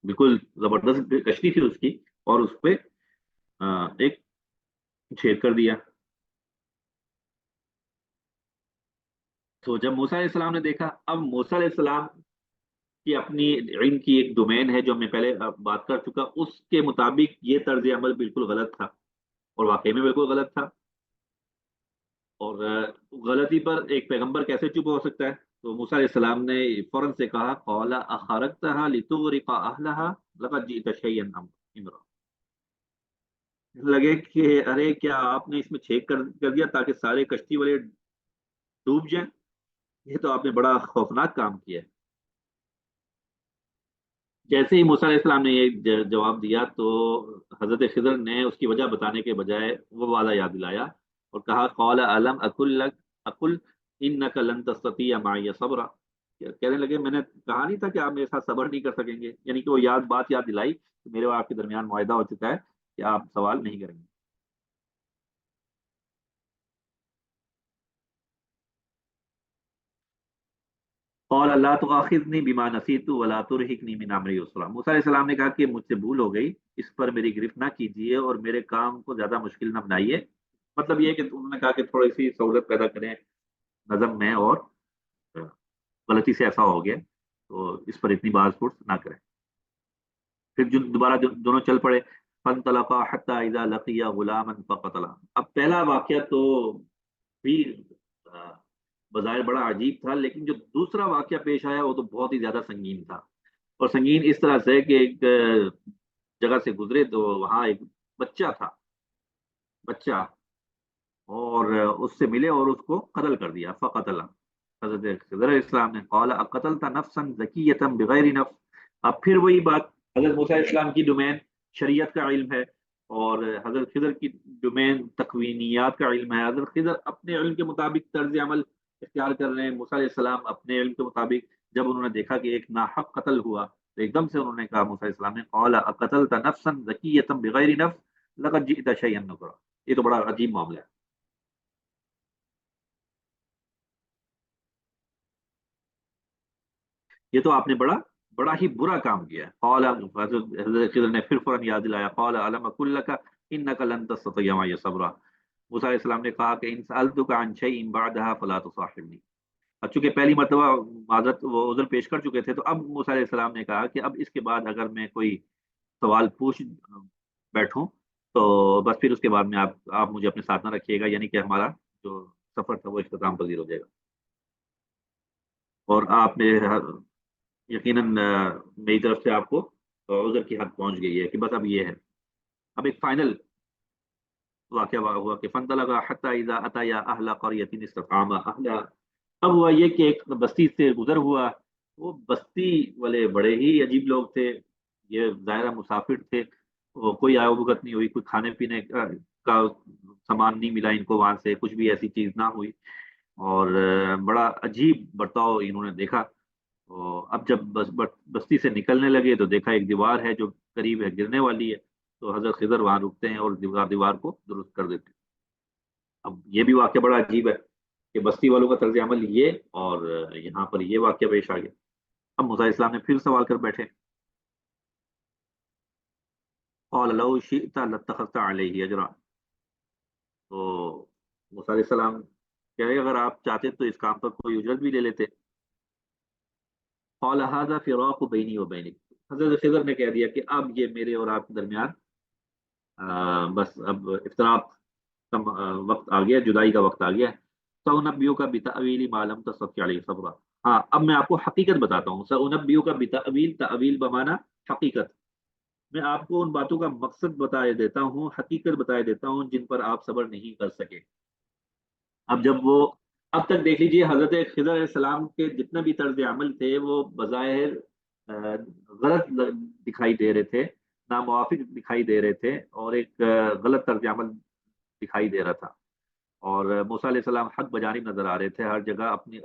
بالکل زبردست کشتی تھی اس کی، اور اس پہ ایک چھید کر دیا. تو جب موسیٰ علیہ السلام نے دیکھا، اب موسیٰ علیہ السلام کی اپنی علم کی ایک ڈومین ہے جو میں پہلے بات کر چکا، اس کے مطابق یہ طرز عمل بالکل غلط تھا، اور واقعی میں بالکل غلط تھا. اور غلطی پر ایک پیغمبر کیسے چپ ہو سکتا ہے؟ تو موسیٰ علیہ السلام نے فوراً سے کہا قال اخرجتها لتغرق اهلها لقد جئت شيئا امرا. لگے کہ ارے کیا آپ نے اس میں چھیک کر دیا تاکہ سارے کشتی والے ڈوب جائیں؟ یہ تو آپ نے بڑا خوفناک کام کیا ہے. جیسے ہی موسیٰ علیہ السلام نے یہ جواب دیا تو حضرت خضر نے اس کی وجہ بتانے کے بجائے وہ وعدہ یاد دلایا اور کہا قال علم اقل لک اقل انک لن تستطیع معی صبرا. کہنے لگے میں نے کہا نہیں تھا کہ آپ میرے ساتھ صبر نہیں کر سکیں گے، یعنی کہ وہ بات یاد دلائی کہ میرے اور آپ کے درمیان معاہدہ ہو چکا ہے کہ آپ سوال نہیں کریں گے. قال اللہ تؤاخذنی بما نسیت ولا ترهقنی من امری عسرا. موسیٰ علیہ السلام نے کہا کہ مجھ سے بھول ہو گئی، اس پر میری گرفت نہ کیجیے اور میرے کام کو زیادہ مشکل نہ بنائیے. مطلب یہ کہ انہوں نے کہا کہ تھوڑی سی سہولت پیدا کریں نظم میں، اور غلطی سے ایسا ہو گیا تو اس پر اتنی باز پرس نہ کریں. پھر جو دوبارہ دونوں چل پڑے. فانطلقا حتى اذا لقيا غلاما فقتله. اب پہلا واقعہ تو بھی آ، بظاہر بڑا عجیب تھا، لیکن جو دوسرا واقعہ پیش آیا وہ تو بہت ہی زیادہ سنگین تھا. اور سنگین اس طرح سے کہ ایک جگہ سے گزرے تو وہاں ایک بچہ تھا، بچہ، اور اس سے ملے اور اس کو قتل کر دیا. فقتل. حضرت خضر علیہ السلام نے قال اقتلت نفسا زکیۃ بغیر نفس. اب پھر وہی بات، حضرت موسیٰ علیہ السلام کی ڈومین شریعت کا علم ہے، اور حضرت خضر کی ڈومین تکوینیات کا علم ہے. حضرت خضر اپنے علم کے مطابق طرز عمل اختیار کر رہے ہیں، موسیٰ علیہ السلام اپنے علم کے مطابق. جب انہوں نے دیکھا کہ ایک ناحق قتل ہوا تو ایک دم سے انہوں نے کہا موسیٰ علیہ السلام نے قال اقتلت نفسا زکیۃ بغیر نفس لقد جئت شیئا نکرا. یہ تو بڑا عجیب معاملہ ہے. یہ تو آپ نے بڑا بڑا ہی برا کام کیا ہے. قال حضرت خضر نے پھر فوراً یاد دلایا قال علم اقل لك انك لن تستطيع معي صبرا. موسیٰ علیہ السلام نے کہا کہ ان سألتك عن شيء بعدها فلا تصاحبني. اب چونکہ پہلی مرتبہ معذرت وہ عذر پیش کر چکے تھے، تو اب موسیٰ علیہ السلام نے کہا کہ اب اس کے بعد اگر میں کوئی سوال پوچھ بیٹھوں تو بس پھر اس کے بعد میں آپ مجھے اپنے ساتھ نہ رکھیے گا، یعنی کہ ہمارا جو سفر تھا وہ اختتام پذیر ہو جائے گا. اور آپ نے یقیناً میری طرف سے آپ کو عذر کی حد پہنچ گئی ہے کہ بس اب یہ ہے. اب ایک فائنل واقعہ ہوا کہ فانطلقا حتى اذا اتيا اهل قريه استطعما اهلها. اب ہوا یہ کہ ایک بستی سے گزر ہوا. وہ بستی والے بڑے ہی عجیب لوگ تھے، یہ ظاہرہ مسافر تھے. وہ کوئی آؤ بھگت نہیں ہوئی، کوئی کھانے پینے کا سامان نہیں ملا ان کو وہاں سے، کچھ بھی ایسی چیز نہ ہوئی. اور بڑا عجیب برتاؤ انہوں نے دیکھا. اب جب بستی سے نکلنے لگے تو دیکھا ایک دیوار ہے جو قریب ہے گرنے والی ہے. تو حضرت خضر وہاں رکتے ہیں اور دیوار کو درست کر دیتے ہیں. اب یہ بھی واقعہ بڑا عجیب ہے کہ بستی والوں کا طرز عمل یہ، اور یہاں پر یہ واقعہ پیش آ گیا. اب موسیٰ علیہ السلام نے پھر سوال کر بیٹھے قال لو شئت لاتخذت علیہ اجرا. تو موسیٰ علیہ السلام کہہ رہے اگر آپ چاہتے تو اس کام پر کوئی اجرت بھی لے لیتے. قال هذا فراق بینی و بینک. حضرت خضر نے کہہ دیا کہ اب یہ میرے اور آپ کے درمیان بس اب افتراق کا وقت آ گیا، جدائی کا وقت آ گیا. سأنبئک کا بتأویل ما لم تستطع علیہ صبرا. ہاں اب میں آپ کو حقیقت بتاتا ہوں. سأنبئک کا بتأویل، تأویل بمانا حقیقت. میں آپ کو ان باتوں کا مقصد بتا دیتا ہوں، حقیقت بتا دیتا ہوں جن پر آپ صبر نہیں کر سکے. اب جب وہ اب تک دیکھ لیجئے حضرت خضر علیہ السلام کے جتنے بھی طرز عمل تھے وہ بظاہر غلط دکھائی دے رہے تھے، ناموافق دکھائی دے رہے تھے، اور ایک غلط طرز عمل دکھائی دے رہا تھا. اور موسیٰ علیہ السلام حق بجانب نظر آ رہے تھے ہر جگہ اپنی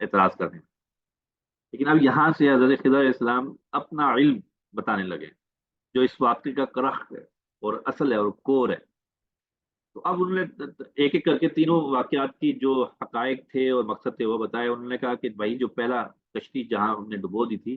اعتراض کرنے. لیکن اب یہاں سے حضرت خضر علیہ السلام اپنا علم بتانے لگے جو اس واقعے کا کرخ ہے اور اصل ہے اور کور ہے. تو اب انہوں نے ایک ایک کر کے تینوں واقعات کی جو حقائق تھے اور مقصد تھے وہ بتائے. انہوں نے کہا کہ بھائی جو پہلا کشتی جہاں ہم نے ڈبو دی تھی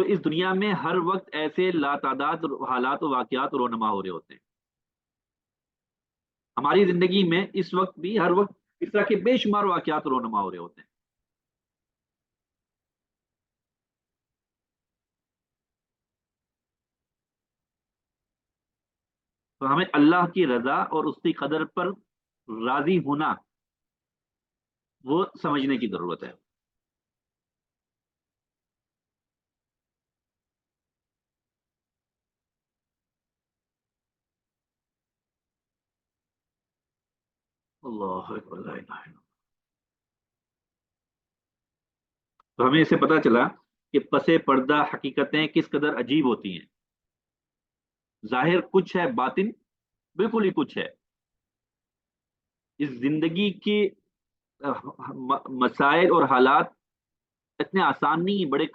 تو اس دنیا میں ہر وقت ایسے لاتعداد حالات و واقعات رونما ہو رہے ہوتے ہیں. ہماری زندگی میں اس وقت بھی ہر وقت اس طرح کے بے شمار واقعات رونما ہو رہے ہوتے ہیں. تو ہمیں اللہ کی رضا اور اس کی قدر پر راضی ہونا وہ سمجھنے کی ضرورت ہے. اللہ اکبر، لا الہ الا اللہ. تو ہمیں اسے پتا چلا کہ پس پردہ حقیقتیں کس قدر عجیب ہوتی ہیں. ظاہر کچھ ہے، باطن بالکل ہی کچھ ہے. اس زندگی کی مسائل اور حالات اتنے آسان نہیں، بڑے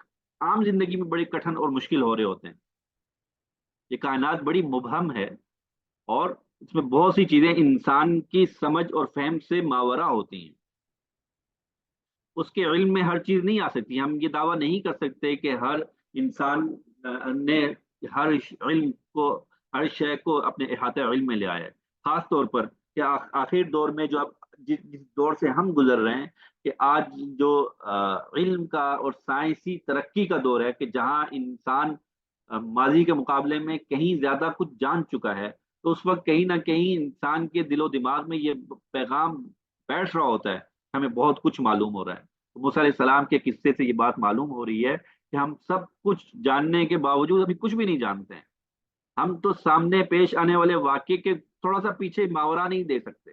عام زندگی میں بڑے کٹھن اور مشکل ہو رہے ہوتے ہیں. یہ کائنات بڑی مبہم ہے، اور اس میں بہت سی چیزیں انسان کی سمجھ اور فہم سے ماورا ہوتی ہیں. اس کے علم میں ہر چیز نہیں آ سکتی. ہم یہ دعویٰ نہیں کر سکتے کہ ہر انسان نے ہر علم کو، ہر شے کو اپنے احاطہ علم میں لے آیا ہے. خاص طور پر کہ آخر دور میں جو اب جس دور سے ہم گزر رہے ہیں، کہ آج جو علم کا اور سائنسی ترقی کا دور ہے، کہ جہاں انسان ماضی کے مقابلے میں کہیں زیادہ کچھ جان چکا ہے، تو اس وقت کہیں نہ کہیں انسان کے دل و دماغ میں یہ پیغام بیٹھ رہا ہوتا ہے، ہمیں بہت کچھ معلوم ہو رہا ہے. تو موسیٰ علیہ السلام کے قصے سے یہ بات معلوم ہو رہی ہے کہ ہم سب کچھ جاننے کے باوجود ابھی کچھ بھی نہیں جانتے ہیں. ہم تو سامنے پیش آنے والے واقعے کے تھوڑا سا پیچھے ماورا نہیں دے سکتے،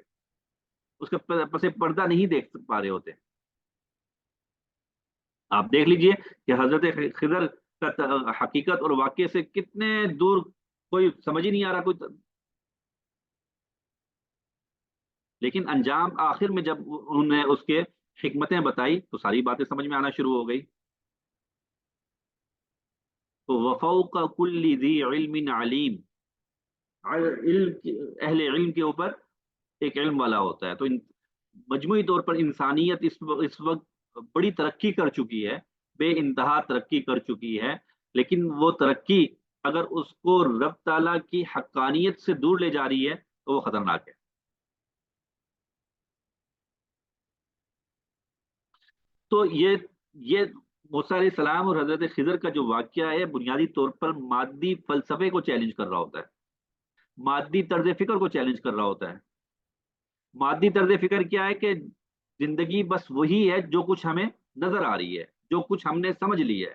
اس کا پس پردہ نہیں دیکھ پا رہے ہوتے. آپ دیکھ لیجئے کہ حضرت خضر کا حقیقت اور واقعے سے کتنے دور، کوئی سمجھ ہی نہیں آ رہا کوئی. لیکن انجام آخر میں جب انہوں نے اس کے حکمتیں بتائی تو ساری باتیں سمجھ میں آنا شروع ہو گئی. تو وفوق کل ذی علم علیم، اہل علم کے اوپر ایک علم والا ہوتا ہے. تو مجموعی طور پر انسانیت اس وقت بڑی ترقی کر چکی ہے، بے انتہا ترقی کر چکی ہے. لیکن وہ ترقی اگر اس کو رب تعالیٰ کی حقانیت سے دور لے جا رہی ہے تو وہ خطرناک ہے. تو یہ موسیٰ علیہ السلام اور حضرت خضر کا جو واقعہ ہے، بنیادی طور پر مادی فلسفے کو چیلنج کر رہا ہوتا ہے، مادی طرز فکر کو چیلنج کر رہا ہوتا ہے. مادی طرز فکر کیا ہے؟ کہ زندگی بس وہی ہے جو کچھ ہمیں نظر آ رہی ہے، جو کچھ ہم نے سمجھ لی ہے.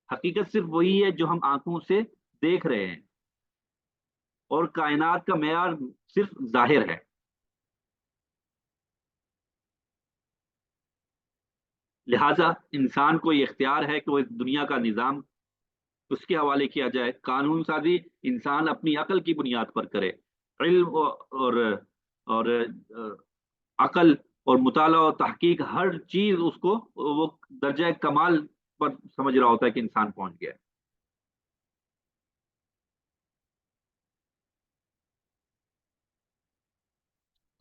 حقیقت صرف وہی ہے جو ہم آنکھوں سے دیکھ رہے ہیں، اور کائنات کا معیار صرف ظاہر ہے. لہذا انسان کو یہ اختیار ہے کہ وہ اس دنیا کا نظام اس کے حوالے کیا جائے. قانون سازی انسان اپنی عقل کی بنیاد پر کرے. علم اور عقل اور مطالعہ اور تحقیق، ہر چیز اس کو وہ درجہ کمال پر سمجھ رہا ہوتا ہے کہ انسان پہنچ گیا ہے.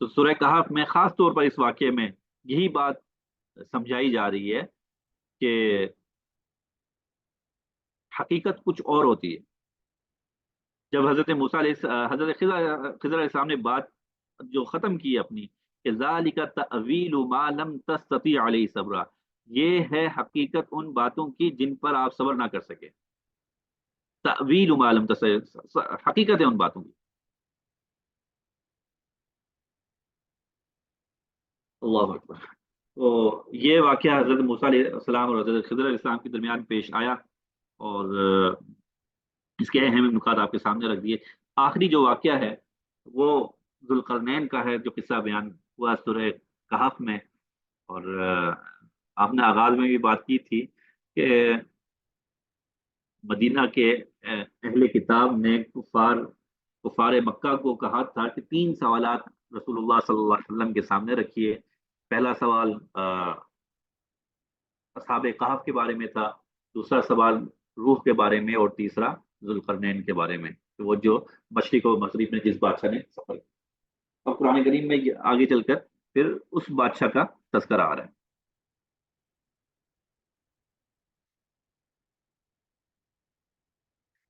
تو سورہ کہف میں خاص طور پر اس واقعے میں یہی بات سمجھائی جا رہی ہے کہ حقیقت کچھ اور ہوتی ہے. جب حضرت موسیٰ علیہ حضرت خضر علیہ السلام نے بات جو ختم کی اپنی، کہ ذالک تأویل ما لم تستطیع علیہ صبرا، یہ ہے حقیقت ان باتوں کی جن پر آپ صبر نہ کر سکے. تأویل ما لم تستطیع، حقیقت ہے ان باتوں کی. اللہ اکبر. تو یہ واقعہ حضرت موسیٰ علیہ السلام اور حضرت خضر علیہ السلام کے درمیان پیش آیا، اور اس کے اہم نکات آپ کے سامنے رکھ دیے. آخری جو واقعہ ہے وہ ذوالقرنین کا ہے، جو قصہ بیان ہوا سورہ کہف میں. اور آپ نے آغاز میں بھی بات کی تھی کہ مدینہ کے اہل کتاب نے کفار مکہ کو کہا تھا کہ تین سوالات رسول اللہ صلی اللہ علیہ وسلم کے سامنے رکھیے. پہلا سوال اصحاب کہف کے بارے میں تھا، دوسرا سوال روح کے بارے میں، اور تیسرا ذوالقرنین کے بارے میں، کہ وہ جو مشرق و مغرب میں جس بادشاہ نے سفر کیا. اور قرآن کریم میں آگے چل کر پھر اس بادشاہ کا تذکرہ آ رہا ہے.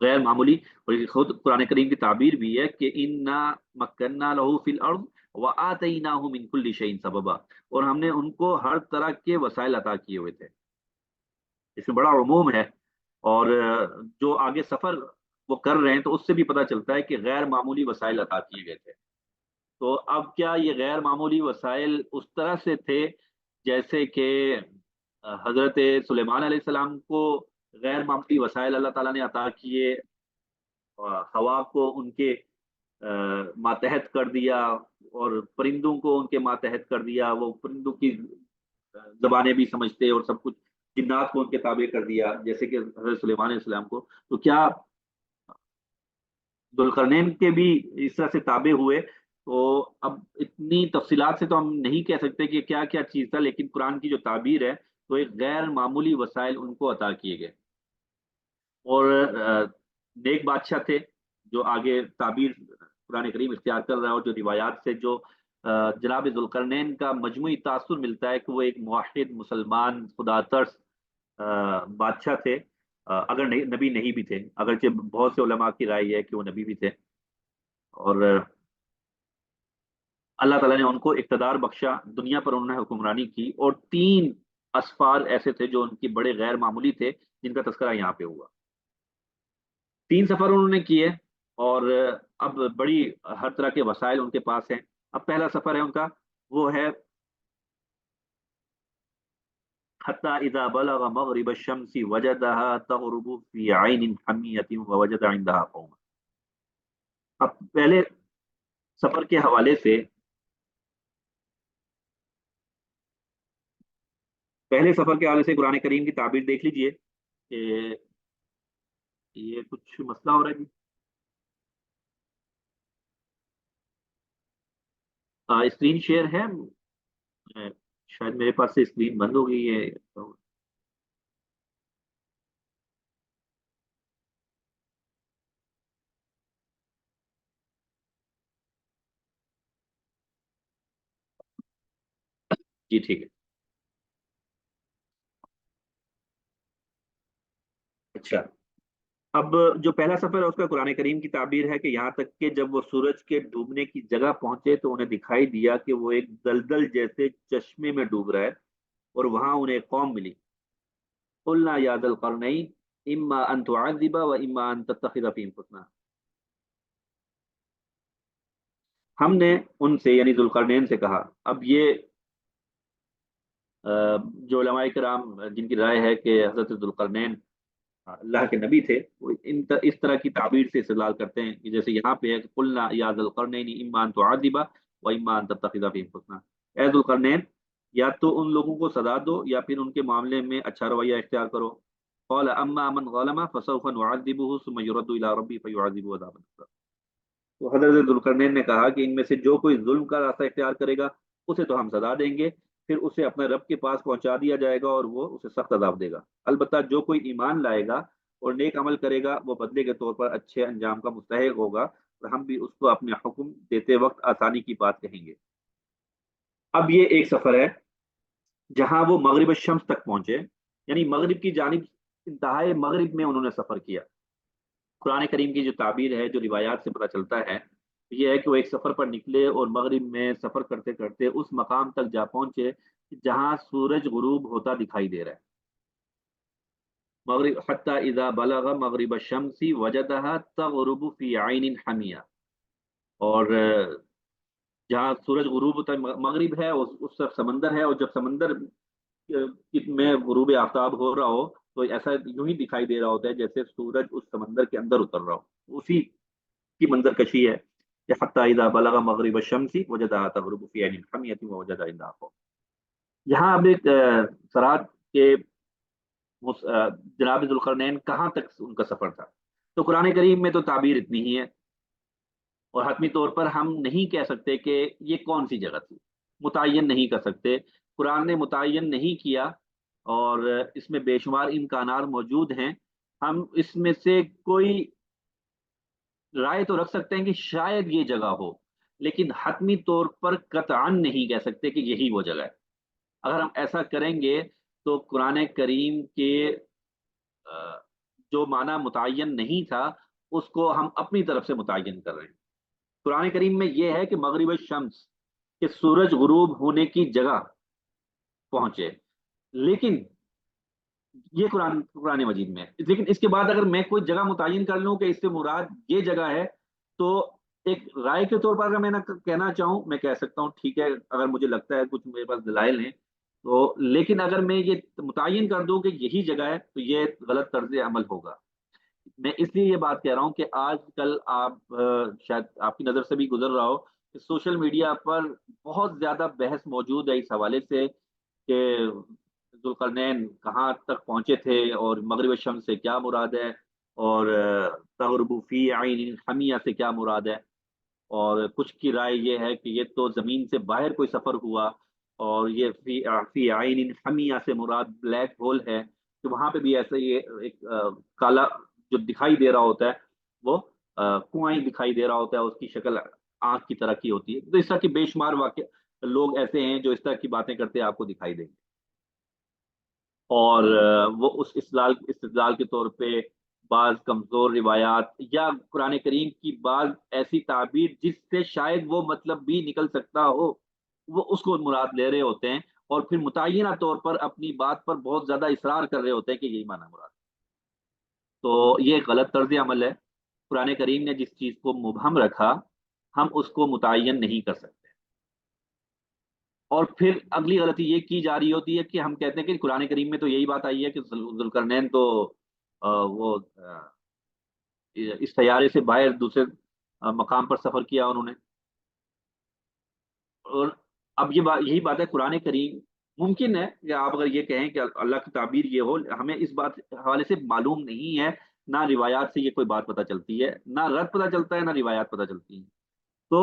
غیر معمولی، اور یہ خود قرآن کریم کی تعبیر بھی ہے کہ انا مکننا لہو فی الارض وآتیناہ من کل شیء سببا، اور ہم نے ان کو ہر طرح کے وسائل عطا کیے ہوئے تھے۔ اس میں بڑا عموم ہے، اور جو آگے سفر وہ کر رہے ہیں تو اس سے بھی پتہ چلتا ہے کہ غیر معمولی وسائل عطا کیے گئے تھے۔ تو اب کیا یہ غیر معمولی وسائل اس طرح سے تھے جیسے کہ حضرت سلیمان علیہ السلام کو غیر معمولی وسائل اللہ تعالیٰ نے عطا کیے، ہوا کو ان کے ماتحت کر دیا، اور پرندوں کو ان کے ماتحت کر دیا، وہ پرندوں کی زبانیں بھی سمجھتے اور سب کچھ، جنات کو ان کے تابع کر دیا جیسے کہ حضرت سلیمان علیہ السلام کو، تو کیا ذوالقرنین کے بھی اس طرح سے تابع ہوئے؟ تو اب اتنی تفصیلات سے تو ہم نہیں کہہ سکتے کہ کیا کیا چیز تھا، لیکن قرآن کی جو تعبیر ہے تو ایک غیر معمولی وسائل ان کو عطا کیے گئے، اور نیک بادشاہ تھے، جو آگے تعبیر قرآن کریم اختیار کر رہا ہے، اور جو روایات سے جو جناب ذوالقرنین کا مجموعی تاثر ملتا ہے کہ وہ ایک موحد مسلمان خدا ترس بادشاہ تھے، اگر نہیں نبی نہیں بھی تھے، اگرچہ بہت سے علماء کی رائے ہے کہ وہ نبی بھی تھے، اور اللہ تعالیٰ نے ان کو اقتدار بخشا، دنیا پر انہوں نے حکمرانی کی، اور تین اسفار ایسے تھے جو ان کی بڑے غیر معمولی تھے جن کا تذکرہ یہاں پہ ہوا۔ تین سفر انہوں نے کیے، اور اب بڑی ہر طرح کے وسائل ان کے پاس ہیں۔ اب پہلا سفر ہے ان کا، وہ ہے حتی اذا بلغ مغرب الشمس وجدها تغرب في عین حمیۃ ووجد عندها قوما۔ اب پہلے سفر کے حوالے سے، پہلے سفر کے حوالے سے قرآن کریم کی تعبیر دیکھ لیجئے کہ یہ کچھ مسئلہ ہو رہا ہے جی۔ اسکرین شیئر ہے، شاید میرے پاس سے اسکرین بند ہو گئی ہے۔ جی ٹھیک ہے۔ اچھا، اب جو پہلا سفر ہے اس کا قرآن کریم کی تعبیر ہے کہ یہاں تک کہ جب وہ سورج کے ڈوبنے کی جگہ پہنچے تو انہیں دکھائی دیا کہ وہ ایک دلدل جیسے چشمے میں ڈوب رہا ہے، اور وہاں انہیں ایک قوم ملی۔ قلنا یا ذا القرنین اما ان تعذب و اما ان تتخذ فیہم حسنا۔ ہم نے ان سے یعنی ذوالقرنین سے کہا، اب یہ جو علماء کرام جن کی رائے ہے کہ حضرت ذوالقرنین اللہ کے نبی تھے، وہ اس طرح کی تعبیر سے استدلال کرتے ہیں کہ جیسے یہاں پہ ہے کہ قلنا یا ذا القرنین اما ان تعذب و اما ان تتخذ فیہم حسنا، اے ذوالقرنین یا تو ان لوگوں کو سزا دو یا پھر ان کے معاملے میں اچھا رویہ اختیار کرو۔ قال اما من ظلم فسوف نعذبه ثم يرد الى ربه فيعذبه عذابا نكرا۔ تو حضرت ذوالقرنین نے کہا کہ ان میں سے جو کوئی ظلم کا راستہ اختیار کرے گا اسے تو ہم سزا دیں گے، پھر اسے اپنے رب کے پاس پہنچا دیا جائے گا اور وہ اسے سخت عذاب دے گا، البتہ جو کوئی ایمان لائے گا اور نیک عمل کرے گا وہ بدلے کے طور پر اچھے انجام کا مستحق ہوگا، اور ہم بھی اس کو اپنے حکم دیتے وقت آسانی کی بات کہیں گے۔ اب یہ ایک سفر ہے جہاں وہ مغرب الشمس تک پہنچے، یعنی مغرب کی جانب، انتہائی مغرب میں انہوں نے سفر کیا۔ قرآن کریم کی جو تعبیر ہے، جو روایات سے پتہ چلتا ہے، یہ ہے کہ وہ ایک سفر پر نکلے اور مغرب میں سفر کرتے کرتے اس مقام تک جا پہنچے جہاں سورج غروب ہوتا دکھائی دے رہا ہے۔ مغرب حتی اذا بلغ مغرب الشمس وجدها تغرب في عین حمیہ، اور جہاں سورج غروب ہوتا ہے مغرب ہے، اس طرف سمندر ہے، اور جب سمندر میں غروب آفتاب ہو رہا ہو تو ایسا یوں ہی دکھائی دے رہا ہوتا ہے جیسے سورج اس سمندر کے اندر اتر رہا ہو، اسی کی منظر کشی ہے کہ حتی اذا بلغ مغرب الشمس وجدها تغرب في عین حمیۃ ووجد عندها قوما۔ یہاں اب ایک سرحد کے جناب ذوالقرنین کہاں تک ان کا سفر تھا، تو قرآن کریم میں تو تعبیر اتنی ہی ہے، اور حتمی طور پر ہم نہیں کہہ سکتے کہ یہ کون سی جگہ تھی، متعین نہیں کر سکتے، قرآن نے متعین نہیں کیا، اور اس میں بے شمار امکانات موجود ہیں۔ ہم اس میں سے کوئی رائے تو رکھ سکتے ہیں کہ شاید یہ جگہ ہو، لیکن حتمی طور پر قطعاً نہیں کہہ سکتے کہ یہی وہ جگہ ہے۔ اگر ہم ایسا کریں گے تو قرآن کریم کے جو معنی متعین نہیں تھا اس کو ہم اپنی طرف سے متعین کر رہے ہیں۔ قرآن کریم میں یہ ہے کہ مغرب الشمس، کہ سورج غروب ہونے کی جگہ پہنچے، لیکن یہ قرآن مجید میں ہے۔ لیکن اس کے بعد اگر میں کوئی جگہ متعین کر لوں کہ اس سے مراد یہ جگہ ہے، تو ایک رائے کے طور پر اگر میں نہ کہنا چاہوں، میں کہہ سکتا ہوں ٹھیک ہے، اگر مجھے لگتا ہے کچھ میرے پاس دلائل ہیں تو، لیکن اگر میں یہ متعین کر دوں کہ یہی جگہ ہے تو یہ غلط طرز عمل ہوگا۔ میں اس لیے یہ بات کہہ رہا ہوں کہ آج کل آپ شاید آپ کی نظر سے بھی گزر رہا ہو کہ سوشل میڈیا پر بہت زیادہ بحث موجود ہے اس حوالے سے کہ ذوالقرنین کہاں تک پہنچے تھے، اور مغرب الشمس سے کیا مراد ہے، اور تغرب فی عین حمیہ سے کیا مراد ہے۔ اور کچھ کی رائے یہ ہے کہ یہ تو زمین سے باہر کوئی سفر ہوا، اور یہ فی عین حمیہ سے مراد بلیک ہول ہے، کہ وہاں پہ بھی ایسا یہ ایک کالا جو دکھائی دے رہا ہوتا ہے، وہ کنواں دکھائی دے رہا ہوتا ہے، اس کی شکل آنکھ کی طرح کی ہوتی ہے۔ تو اس طرح کی بے شمار واقع لوگ ایسے ہیں جو اس طرح کی باتیں کرتے آپ کو دکھائی دیں گے، اور وہ اس استدلال کے طور پہ بعض کمزور روایات یا قرآن کریم کی بعض ایسی تعبیر جس سے شاید وہ مطلب بھی نکل سکتا ہو، وہ اس کو مراد لے رہے ہوتے ہیں، اور پھر متعینہ طور پر اپنی بات پر بہت زیادہ اصرار کر رہے ہوتے ہیں کہ یہی معنی مراد ہے۔ تو یہ ایک غلط طرز عمل ہے۔ قرآن کریم نے جس چیز کو مبہم رکھا، ہم اس کو متعین نہیں کر سکتے۔ اور پھر اگلی غلطی یہ کی جا رہی ہوتی ہے کہ ہم کہتے ہیں کہ قرآن کریم میں تو یہی بات آئی ہے کہ ذوالقرنین تو وہ اس سیارے سے باہر دوسرے مقام پر سفر کیا انہوں نے۔ اور اب یہی بات ہے، قرآن کریم ممکن ہے کہ آپ اگر یہ کہیں کہ اللہ کی تعبیر یہ ہو، ہمیں اس بات حوالے سے معلوم نہیں ہے، نہ روایات سے یہ کوئی بات پتہ چلتی ہے، نہ رد پتہ چلتا ہے، نہ روایات پتہ چلتی ہیں۔ تو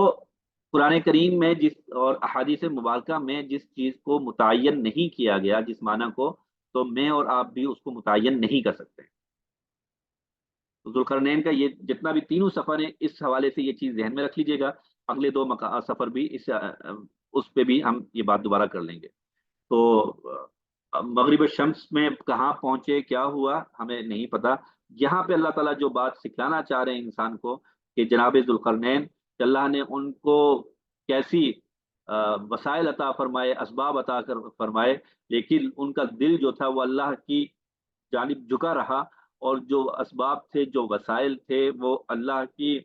قرآن کریم میں اور احادیث مبارکہ میں جس چیز کو متعین نہیں کیا گیا، جس معنی کو، تو میں اور آپ بھی اس کو متعین نہیں کر سکتے۔ ذوالقرنین کا یہ جتنا بھی تینوں سفر ہیں، اس حوالے سے یہ چیز ذہن میں رکھ لیجیے گا۔ اگلے دو سفر بھی اس پہ بھی ہم یہ بات دوبارہ کر لیں گے۔ تو مغرب الشمس میں کہاں پہنچے، کیا ہوا، ہمیں نہیں پتا۔ یہاں پہ اللہ تعالیٰ جو بات سکھلانا چاہ رہے ہیں انسان کو، کہ جناب ذوالقرنین، کہ اللہ نے ان کو کیسی وسائل عطا فرمائے، اسباب عطا فرمائے، لیکن ان کا دل جو تھا وہ اللہ کی جانب جھکا رہا، اور جو اسباب تھے، جو وسائل تھے، وہ اللہ کی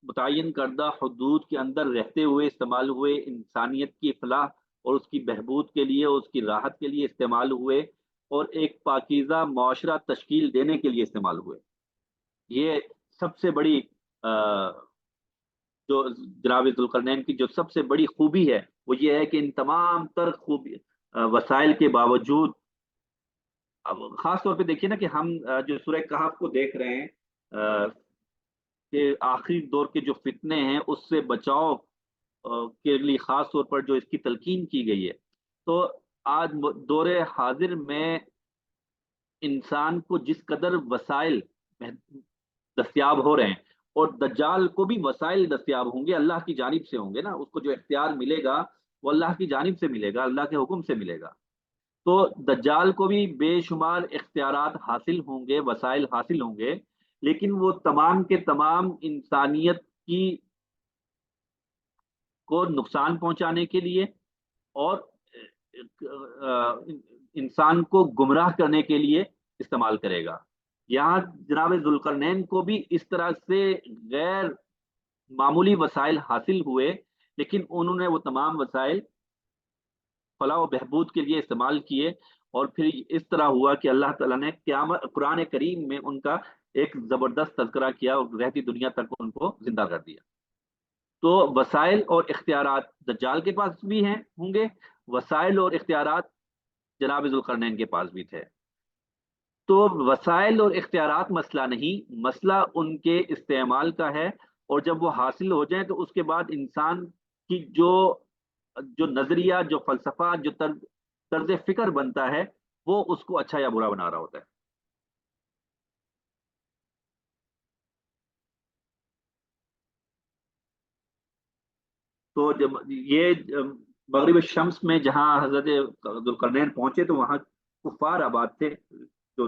متعین کردہ حدود کے اندر رہتے ہوئے استعمال ہوئے، انسانیت کی فلاح اور اس کی بہبود کے لیے، اس کی راحت کے لیے استعمال ہوئے، اور ایک پاکیزہ معاشرہ تشکیل دینے کے لیے استعمال ہوئے۔ یہ سب سے بڑی جو جناب ذوالقرنین کی جو سب سے بڑی خوبی ہے، وہ یہ ہے کہ ان تمام تر خوبی وسائل کے باوجود، اب خاص طور پہ دیکھیے نا کہ ہم جو سورہ کہف کو دیکھ رہے ہیں، کہ آخری دور کے جو فتنے ہیں اس سے بچاؤ کے لیے خاص طور پر جو اس کی تلقین کی گئی ہے، تو آج دور حاضر میں انسان کو جس قدر وسائل دستیاب ہو رہے ہیں، اور دجال کو بھی وسائل دستیاب ہوں گے، اللہ کی جانب سے ہوں گے نا، اس کو جو اختیار ملے گا وہ اللہ کی جانب سے ملے گا، اللہ کے حکم سے ملے گا۔ تو دجال کو بھی بے شمار اختیارات حاصل ہوں گے، وسائل حاصل ہوں گے، لیکن وہ تمام کے تمام انسانیت کی کو نقصان پہنچانے کے لیے، اور انسان کو گمراہ کرنے کے لیے استعمال کرے گا۔ یہاں جناب ذوالقرنین کو بھی اس طرح سے غیر معمولی وسائل حاصل ہوئے، لیکن انہوں نے وہ تمام وسائل فلاح و بہبود کے لیے استعمال کیے، اور پھر اس طرح ہوا کہ اللہ تعالیٰ نے قرآن کریم میں ان کا ایک زبردست تذکرہ کیا، اور رہتی دنیا تک ان کو زندہ کر دیا۔ تو وسائل اور اختیارات دجال کے پاس بھی ہیں، ہوں گے، وسائل اور اختیارات جناب ذوالقرنین کے پاس بھی تھے۔ تو وسائل اور اختیارات مسئلہ نہیں، مسئلہ ان کے استعمال کا ہے، اور جب وہ حاصل ہو جائیں تو اس کے بعد انسان کی جو نظریہ، جو فلسفہ، جو طرز فکر بنتا ہے، وہ اس کو اچھا یا برا بنا رہا ہوتا ہے۔ تو جب یہ مغرب الشمس میں جہاں حضرت ذوالقرنین پہنچے تو وہاں کفار آباد تھے، جو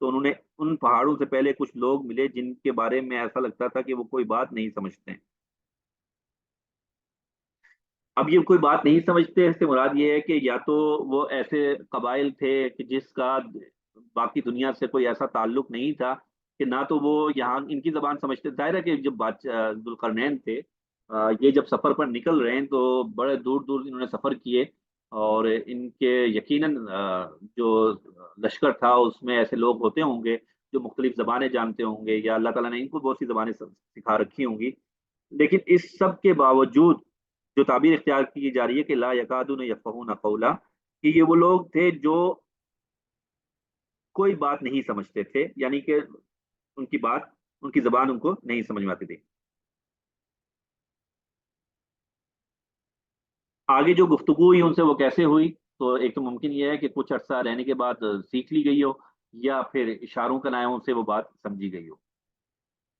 تو انہوں نے ان پہاڑوں سے پہلے کچھ لوگ ملے جن کے بارے میں ایسا لگتا تھا کہ وہ کوئی بات نہیں سمجھتے ہیں۔ اب یہ کوئی بات نہیں سمجھتے، اس سے مراد یہ ہے کہ یا تو وہ ایسے قبائل تھے کہ جس کا باقی دنیا سے کوئی ایسا تعلق نہیں تھا کہ نہ تو وہ یہاں ان کی زبان سمجھتے، ظاہر ہے کہ جب بادشاہ ذوالقرنین تھے، یہ جب سفر پر نکل رہے ہیں تو بڑے دور دور انہوں نے سفر کیے، اور ان کے یقیناً جو لشکر تھا اس میں ایسے لوگ ہوتے ہوں گے جو مختلف زبانیں جانتے ہوں گے، یا اللہ تعالیٰ نے ان کو بہت سی زبانیں سکھا رکھی ہوں گی۔ لیکن اس سب کے باوجود جو تعبیر اختیار کی جا رہی ہے کہ لا یکادون یفقہون قولا، کہ یہ وہ لوگ تھے جو کوئی بات نہیں سمجھتے تھے، یعنی کہ ان کی بات، ان کی زبان ان کو نہیں سمجھ میں آتی تھی۔ آگے جو گفتگو ہوئی ان سے وہ کیسے ہوئی، تو ایک تو ممکن یہ ہے کہ کچھ عرصہ رہنے کے بعد سیکھ لی گئی ہو، یا پھر اشاروں کا ناموں سے وہ بات سمجھی گئی ہو۔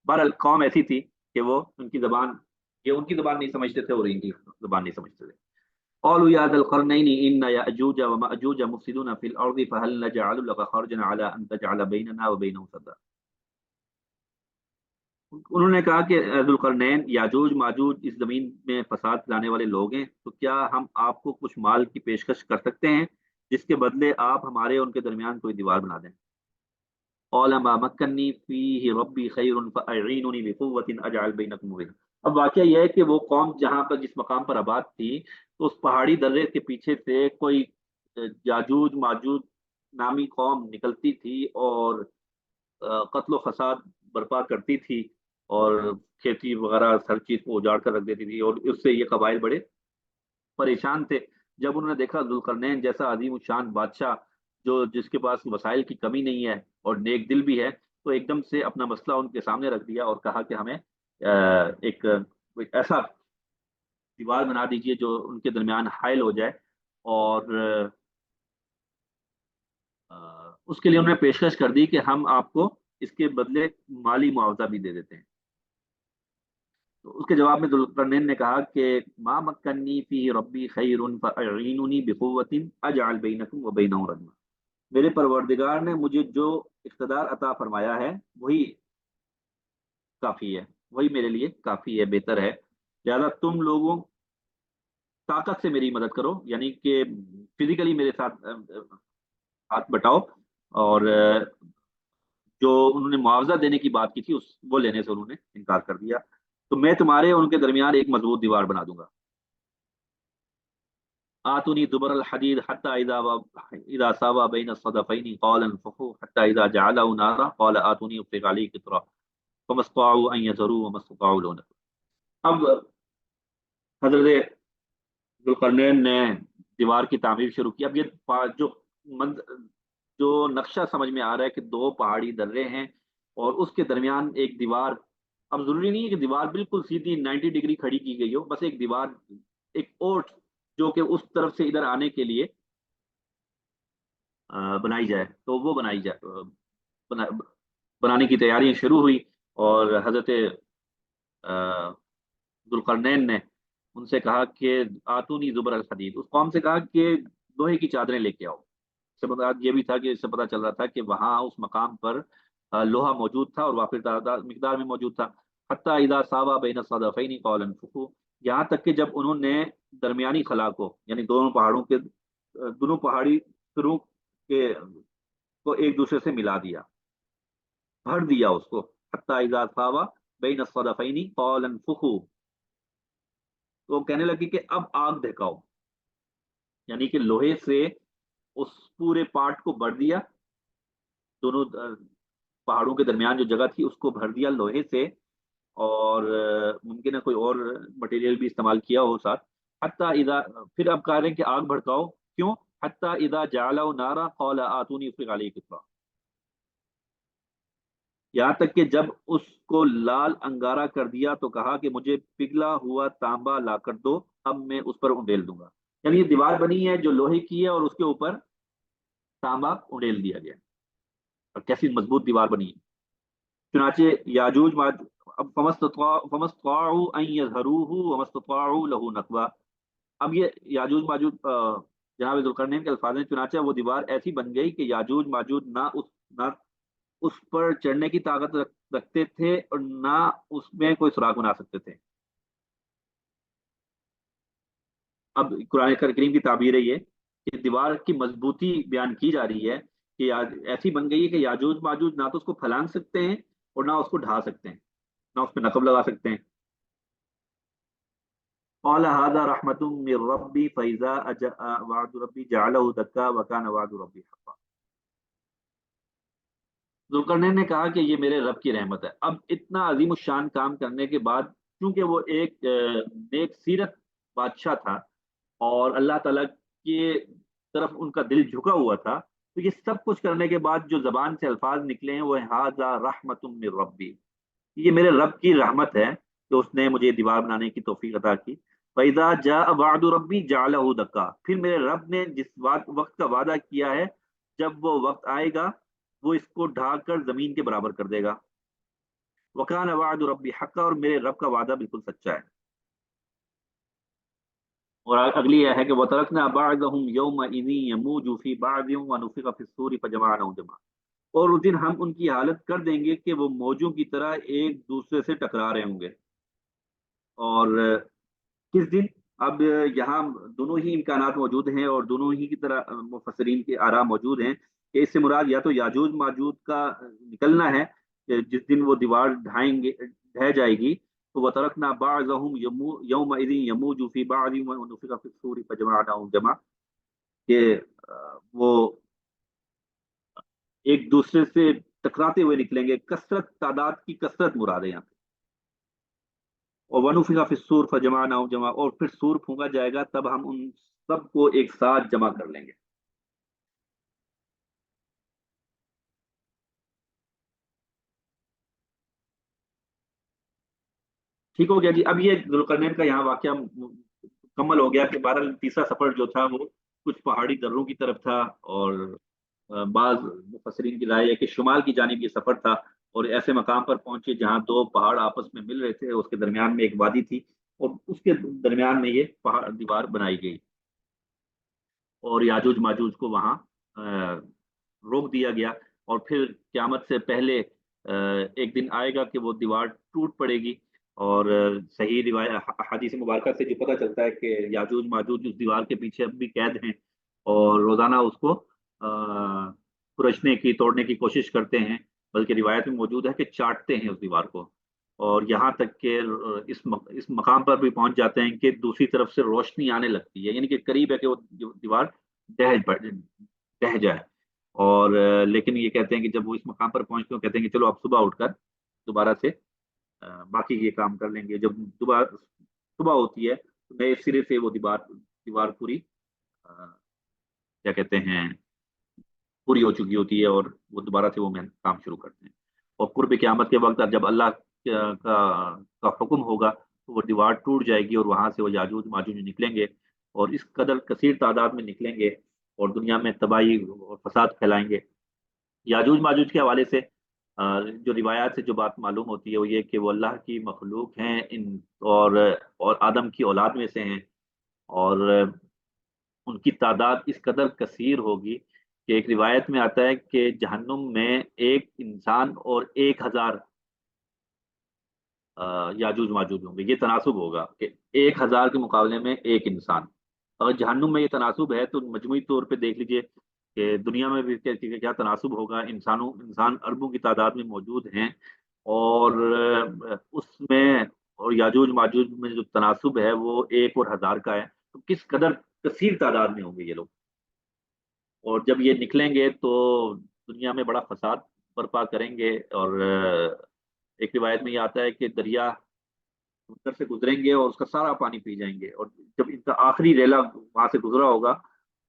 بہرحال قوم ایسی تھی کہ وہ ان کی زبان، یہ ان کی زبان نہیں سمجھتے تھے اور ان کی زبان نہیں سمجھتے تھے۔ قالوا يا ذا القرنين إن يأجوج ومأجوج مفسدون في الأرض فهل نجعل لك خرجا على أن تجعل بيننا وبينهم سدا۔ انہوں نے کہا کہ ذو القرنین، یاجوج ماجوج اس زمین میں فساد لانے والے لوگ ہیں، تو کیا ہم آپ کو کچھ مال کی پیشکش کر سکتے ہیں جس کے بدلے آپ ہمارے اور ان کے درمیان کوئی دیوار بنا دیں؟ قال ما مكنني فيه ربي خير فأعينني بقوة أجعل بينكم وبينهم۔ اب واقعہ یہ ہے کہ وہ قوم جہاں پر جس مقام پر آباد تھی، تو اس پہاڑی درے کے پیچھے سے کوئی یاجوج ماجوج نامی قوم نکلتی تھی اور قتل و فساد برپا کرتی تھی، اور کھیتی وغیرہ ہر چیز کو اجاڑ کر رکھ دیتی تھی، اور اس سے یہ قبائل بڑے پریشان تھے۔ جب انہوں نے دیکھا ذوالقرنین جیسا عظیم الشان بادشاہ، جو جس کے پاس وسائل کی کمی نہیں ہے اور نیک دل بھی ہے، تو ایک دم سے اپنا مسئلہ ان کے سامنے رکھ دیا اور کہا کہ ہمیں ایک کوئی ایسا دیوار بنا دیجئے جو ان کے درمیان حائل ہو جائے، اور اس کے لیے انہوں نے پیشکش کر دی کہ ہم آپ کو اس کے بدلے مالی معاوضہ بھی دے دیتے ہیں۔ تو اس کے جواب میں ذوالقرنین نے کہا کہ ما مکنی فی ربی خیر فاعینونی بقوت اجعل بینکم و بینہم ردما۔ میرے پروردگار نے مجھے جو اقتدار عطا فرمایا ہے وہی کافی ہے، وہی میرے لیے کافی ہے، بہتر ہے، لہذا تم لوگوں طاقت سے میری مدد کرو، یعنی کہ فزیکلی میرے ساتھ ہاتھ بٹاؤ، اور جو انہوں نے معاوضہ دینے کی بات کی تھی اس وہ لینے سے انہوں نے انکار کر دیا، تو میں تمہارے اور ان کے درمیان ایک مضبوط دیوار بنا دوں گا۔ آتونی زبر الحدید حتی اذا ساوا بین الصدفین قال انفخوا حتی اذا جعله نارا قال آتونی افرغ علیہ قطرا فما استطاعوا ان يظهروا وما استطاعوا له نقبا۔ اب حضرت ذوالقرنین نے دیوار کی تعمیر شروع کی۔ اب یہ جو جو نقشہ سمجھ میں آ رہا ہے کہ دو پہاڑی درے ہیں اور اس کے درمیان ایک دیوار، اب ضروری نہیں ہے کہ دیوار بالکل سیدھی 90 ڈگری کھڑی کی گئی ہو، بس ایک دیوار، ایک اوٹ جو کہ اس طرف سے ادھر آنے کے لیے بنائی جائے، تو وہ بنائی جائے، بنا, بنانے کی تیاریاں شروع ہوئی، اور حضرت ذوالقرنین نے ان سے کہا کہ آتونی زبر الحدید، اس قوم سے کہا کہ لوہے کی چادریں لے کے آؤ۔ اس سے پتا یہ بھی تھا کہ اس سے پتا چل رہا تھا کہ وہاں اس مقام پر لوہا موجود تھا اور وافر مقدار میں موجود تھا۔ حتی اذا ساوا بین الصدفین قال انفخوا، یہاں تک کہ جب انہوں نے درمیانی خلا کو، یعنی دونوں پہاڑوں کے دونوں پہاڑی سروں کے کو ایک دوسرے سے ملا دیا، بھر دیا اس کو، حتی اذا ساوا بین الصدفین قال انفخوا، تو کہنے لگے کہ اب آگ دھکاؤ، یعنی کہ لوہے سے اس پورے پارٹ کو بھر دیا، دونوں پہاڑوں کے درمیان جو جگہ تھی اس کو بھر دیا لوہے سے، اور ممکن ہے کوئی اور مٹیریل بھی استعمال کیا ہو ساتھ۔ حتیٰ اذا، پھر اب کہہ رہے ہیں کہ آگ بھڑکاؤ، کیوں؟ حتیٰ اذا جعلہ نارا قال آتونی افرغ علیہ قطرا، یہاں تک کہ جب اس کو لال انگارہ کر دیا تو کہا کہ مجھے پگھلا ہوا تانبا لا کر دو، اب میں اس پر انڈیل دوں گا۔ یعنی یہ دیوار بنی ہے جو لوہے کی ہے اور اس کے اوپر تانبا انڈیل دیا گیا، اور کیسی مضبوط دیوار بنی ہے۔ چنانچہ یاجوج ماجوج، اب فما استطاعوا ان يظهروه وما استطاعوا له نقبا، اب یہ یاجوج ماجوج جناب ذوالقرنین کے الفاظ ہیں، چنانچہ وہ دیوار ایسی بن گئی کہ یاجوج ماجوج نہ اس پر چڑھنے کی طاقت رکھتے تھے اور نہ اس میں کوئی سراغ بنا سکتے تھے۔ اب قرآن کریم کی تعبیر ہے یہ کہ دیوار کی مضبوطی بیان کی جا رہی ہے کہ ایسی بن گئی ہے کہ یاجوج ماجوج نہ تو اس کو پھلانگ سکتے ہیں اور نہ اس کو ڈھا سکتے ہیں، نہ اس پہ نقب لگا سکتے ہیں۔ قال هذا رحمت من ربی فاذا وعد ربی جعلہ دکا وکان وعد ربی حقا۔ ذوالقرنین نے کہا کہ یہ میرے رب کی رحمت ہے۔ اب اتنا عظیم الشان کام کرنے کے بعد، چونکہ وہ ایک نیک سیرت بادشاہ تھا اور اللہ تعالیٰ کی طرف ان کا دل جھکا ہوا تھا، تو یہ سب کچھ کرنے کے بعد جو زبان سے الفاظ نکلے ہیں وہ ہاذا رحمت من ربی، یہ میرے رب کی رحمت ہے کہ اس نے مجھے دیوار بنانے کی توفیق عطا کی۔ فَإِذَا جَاءَ وَعْدُ رَبِّي جَعَلَهُ دَكَّا، پھر میرے رب نے جس وقت کا وعدہ کیا ہے، جب وہ وقت آئے گا وہ اس کو ڈھا کر زمین کے برابر کر دے گا۔ وَكَانَ وَعْدُ رَبِّي حَقًّا، اور میرے رب کا وعدہ بالکل سچا ہے۔ اور اگلی یہ ہے کہ وَتَرَكْنَا بَعْضَهُمْ يَوْمَئِذٍ يَمُوجُ فِي بَعْضٍ وَنُفِخَ فِي الصُّورِ فَجَمَعْنَاهُمْ جَمْعًا، اور اس دن ہم ان کی حالت کر دیں گے کہ وہ موجوں کی طرح ایک دوسرے سے ٹکرا رہے ہوں گے۔ اور کس دن؟ اب یہاں دونوں ہی امکانات موجود ہیں اور دونوں ہی کی طرح مفسرین کے آراء موجود ہیں کہ اس سے مراد یا تو یاجوج ماجوج کا نکلنا ہے کہ جس دن وہ دیوار ڈھہ جائے گی، تو وَتَرَكْنَا بَعْضَهُمْ يَوْمَئِذٍ يَمُوجُ فِي بَعْضٍ وَنُفِخَ فِي الصُّورِ فَجَمَعْنَاهُمْ جَمْعًا، کہ وہ ایک دوسرے سے ٹکراتے ہوئے نکلیں گے۔ کثرت، تعداد کی کثرت مراد ہے یہاں پہ۔ اور وَنُفِخَ فِي الصُّورِ فَجَمَعْنَاهُمْ جَمْعًا، اور پھر سور پھونکا جائے گا، تب ہم ان سب کو ایک ساتھ جمع کر لیں گے۔ ٹھیک ہو گیا جی۔ اب یہ ذوالقرنین کا یہاں واقعہ مکمل ہو گیا کہ بہرحال تیسرا سفر جو تھا وہ کچھ پہاڑی دروں کی طرف تھا، اور بعض مفسرین کی رائے ہے کہ شمال کی جانب یہ سفر تھا، اور ایسے مقام پر پہنچے جہاں دو پہاڑ آپس میں مل رہے تھے، اس کے درمیان میں ایک وادی تھی اور اس کے درمیان میں یہ پہاڑ دیوار بنائی گئی، اور یاجوج ماجوج کو وہاں روک دیا گیا۔ اور پھر قیامت سے پہلے ایک دن آئے گا کہ وہ دیوار ٹوٹ پڑے گی، اور صحیح روایت حدیث مبارکہ سے جو پتہ چلتا ہے کہ یاجوج ماجوج اس دیوار کے پیچھے اب بھی قید ہیں اور روزانہ اس کو کھرچنے کی، توڑنے کی کوشش کرتے ہیں، بلکہ روایت میں موجود ہے کہ چاٹتے ہیں اس دیوار کو، اور یہاں تک کہ اس مقام پر بھی پہنچ جاتے ہیں کہ دوسری طرف سے روشنی آنے لگتی ہے، یعنی کہ قریب ہے کہ وہ دیوار ڈہ جائے۔ اور لیکن یہ کہتے ہیں کہ جب وہ اس مقام پر پہنچتے ہیں کہتے ہیں کہ چلو اب صبح اٹھ کر دوبارہ سے باقی یہ کام کر لیں گے۔ جب دوبارہ صبح ہوتی ہے تو نئے سرے سے وہ دیوار پوری کیا کہتے ہیں پوری ہو چکی ہوتی ہے، اور وہ دوبارہ سے وہ کام شروع کرتے ہیں۔ اور قرب قیامت کے وقت جب اللہ کا حکم ہوگا تو وہ دیوار ٹوٹ جائے گی، اور وہاں سے وہ یاجوج ماجوج نکلیں گے، اور اس قدر کثیر تعداد میں نکلیں گے اور دنیا میں تباہی اور فساد پھیلائیں گے۔ یاجوج ماجوج کے حوالے سے جو روایات سے جو بات معلوم ہوتی ہے وہ یہ کہ وہ اللہ کی مخلوق ہیں، اور آدم کی اولاد میں سے ہیں، اور ان کی تعداد اس قدر کثیر ہوگی کہ ایک روایت میں آتا ہے کہ جہنم میں ایک انسان اور 1,000 یاجوج ماجوج ہوں گے۔ یہ تناسب ہوگا کہ 1,000 کے مقابلے میں ایک انسان، اور جہنم میں یہ تناسب ہے تو مجموعی طور پہ دیکھ لیجئے کہ دنیا میں بھی کیا تناسب ہوگا۔ انسان اربوں کی تعداد میں موجود ہیں، اور اس میں اور یاجوج ماجوج میں جو تناسب ہے وہ 1 اور 1,000 کا ہے، تو کس قدر کثیر تعداد میں ہوں گے یہ لوگ۔ اور جب یہ نکلیں گے تو دنیا میں بڑا فساد برپا کریں گے، اور ایک روایت میں یہ آتا ہے کہ دریا سمندر سے گزریں گے اور اس کا سارا پانی پی جائیں گے، اور جب ان کا آخری ریلا وہاں سے گزرا ہوگا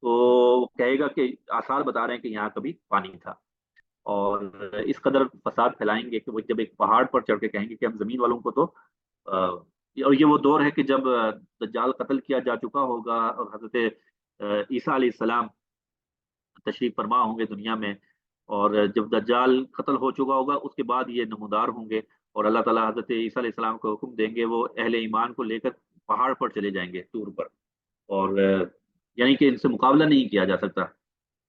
تو وہ کہے گا کہ آثار بتا رہے ہیں کہ یہاں کبھی پانی تھا۔ اور اس قدر فساد پھیلائیں گے کہ وہ جب ایک پہاڑ پر چڑھ کے کہیں گے کہ ہم زمین والوں کو تو اور یہ وہ دور ہے کہ جب دجال قتل کیا جا چکا ہوگا اور حضرت عیسیٰ علیہ السلام تشریف فرما ہوں گے دنیا میں، اور جب دجال قتل ہو چکا ہوگا اس کے بعد یہ نمودار ہوں گے، اور اللہ تعالیٰ حضرت عیسیٰ علیہ السلام کو حکم دیں گے وہ اہل ایمان کو لے کر پہاڑ پر چلے جائیں گے، طور پر، اور یعنی کہ ان سے مقابلہ نہیں کیا جا سکتا۔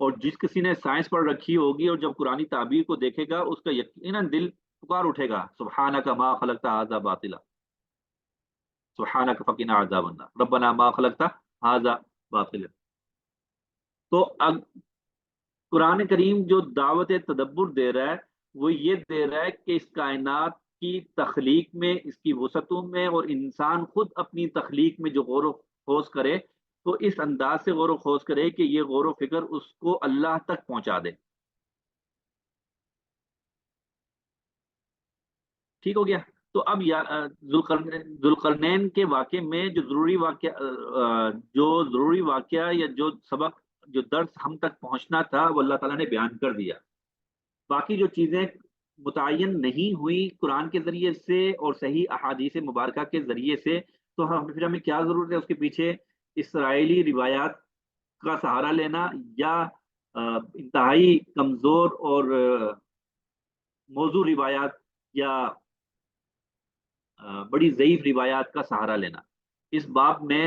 اور جس کسی نے سائنس پڑھ رکھی ہوگی اور جب قرآنی تعبیر کو دیکھے گا اس کا یقیناً دل پکار اٹھے گا، سبحانک ما خلقت ھذا باطلا، سبحانک فقنا عذاب النار، ربنا ما خلقت ھذا باطلا۔ تو اب قرآن کریم جو دعوت تدبر دے رہا ہے وہ یہ دے رہا ہے کہ اس کائنات کی تخلیق میں، اس کی وسعتوں میں، اور انسان خود اپنی تخلیق میں جو غور و خوض کرے تو اس انداز سے غور و خوض کرے کہ یہ غور و فکر اس کو اللہ تک پہنچا دے۔ ٹھیک ہو گیا؟ تو اب ذوالقرنین کے واقعے میں جو ضروری واقعہ یا جو سبق، جو درس ہم تک پہنچنا تھا وہ اللہ تعالیٰ نے بیان کر دیا۔ باقی جو چیزیں متعین نہیں ہوئی قرآن کے ذریعے سے اور صحیح احادیث مبارکہ کے ذریعے سے، تو پھر ہمیں کیا ضرورت ہے اس کے پیچھے اسرائیلی روایات کا سہارا لینا، یا انتہائی کمزور اور موضوع روایات، یا بڑی ضعیف روایات کا سہارا لینا۔ اس باب میں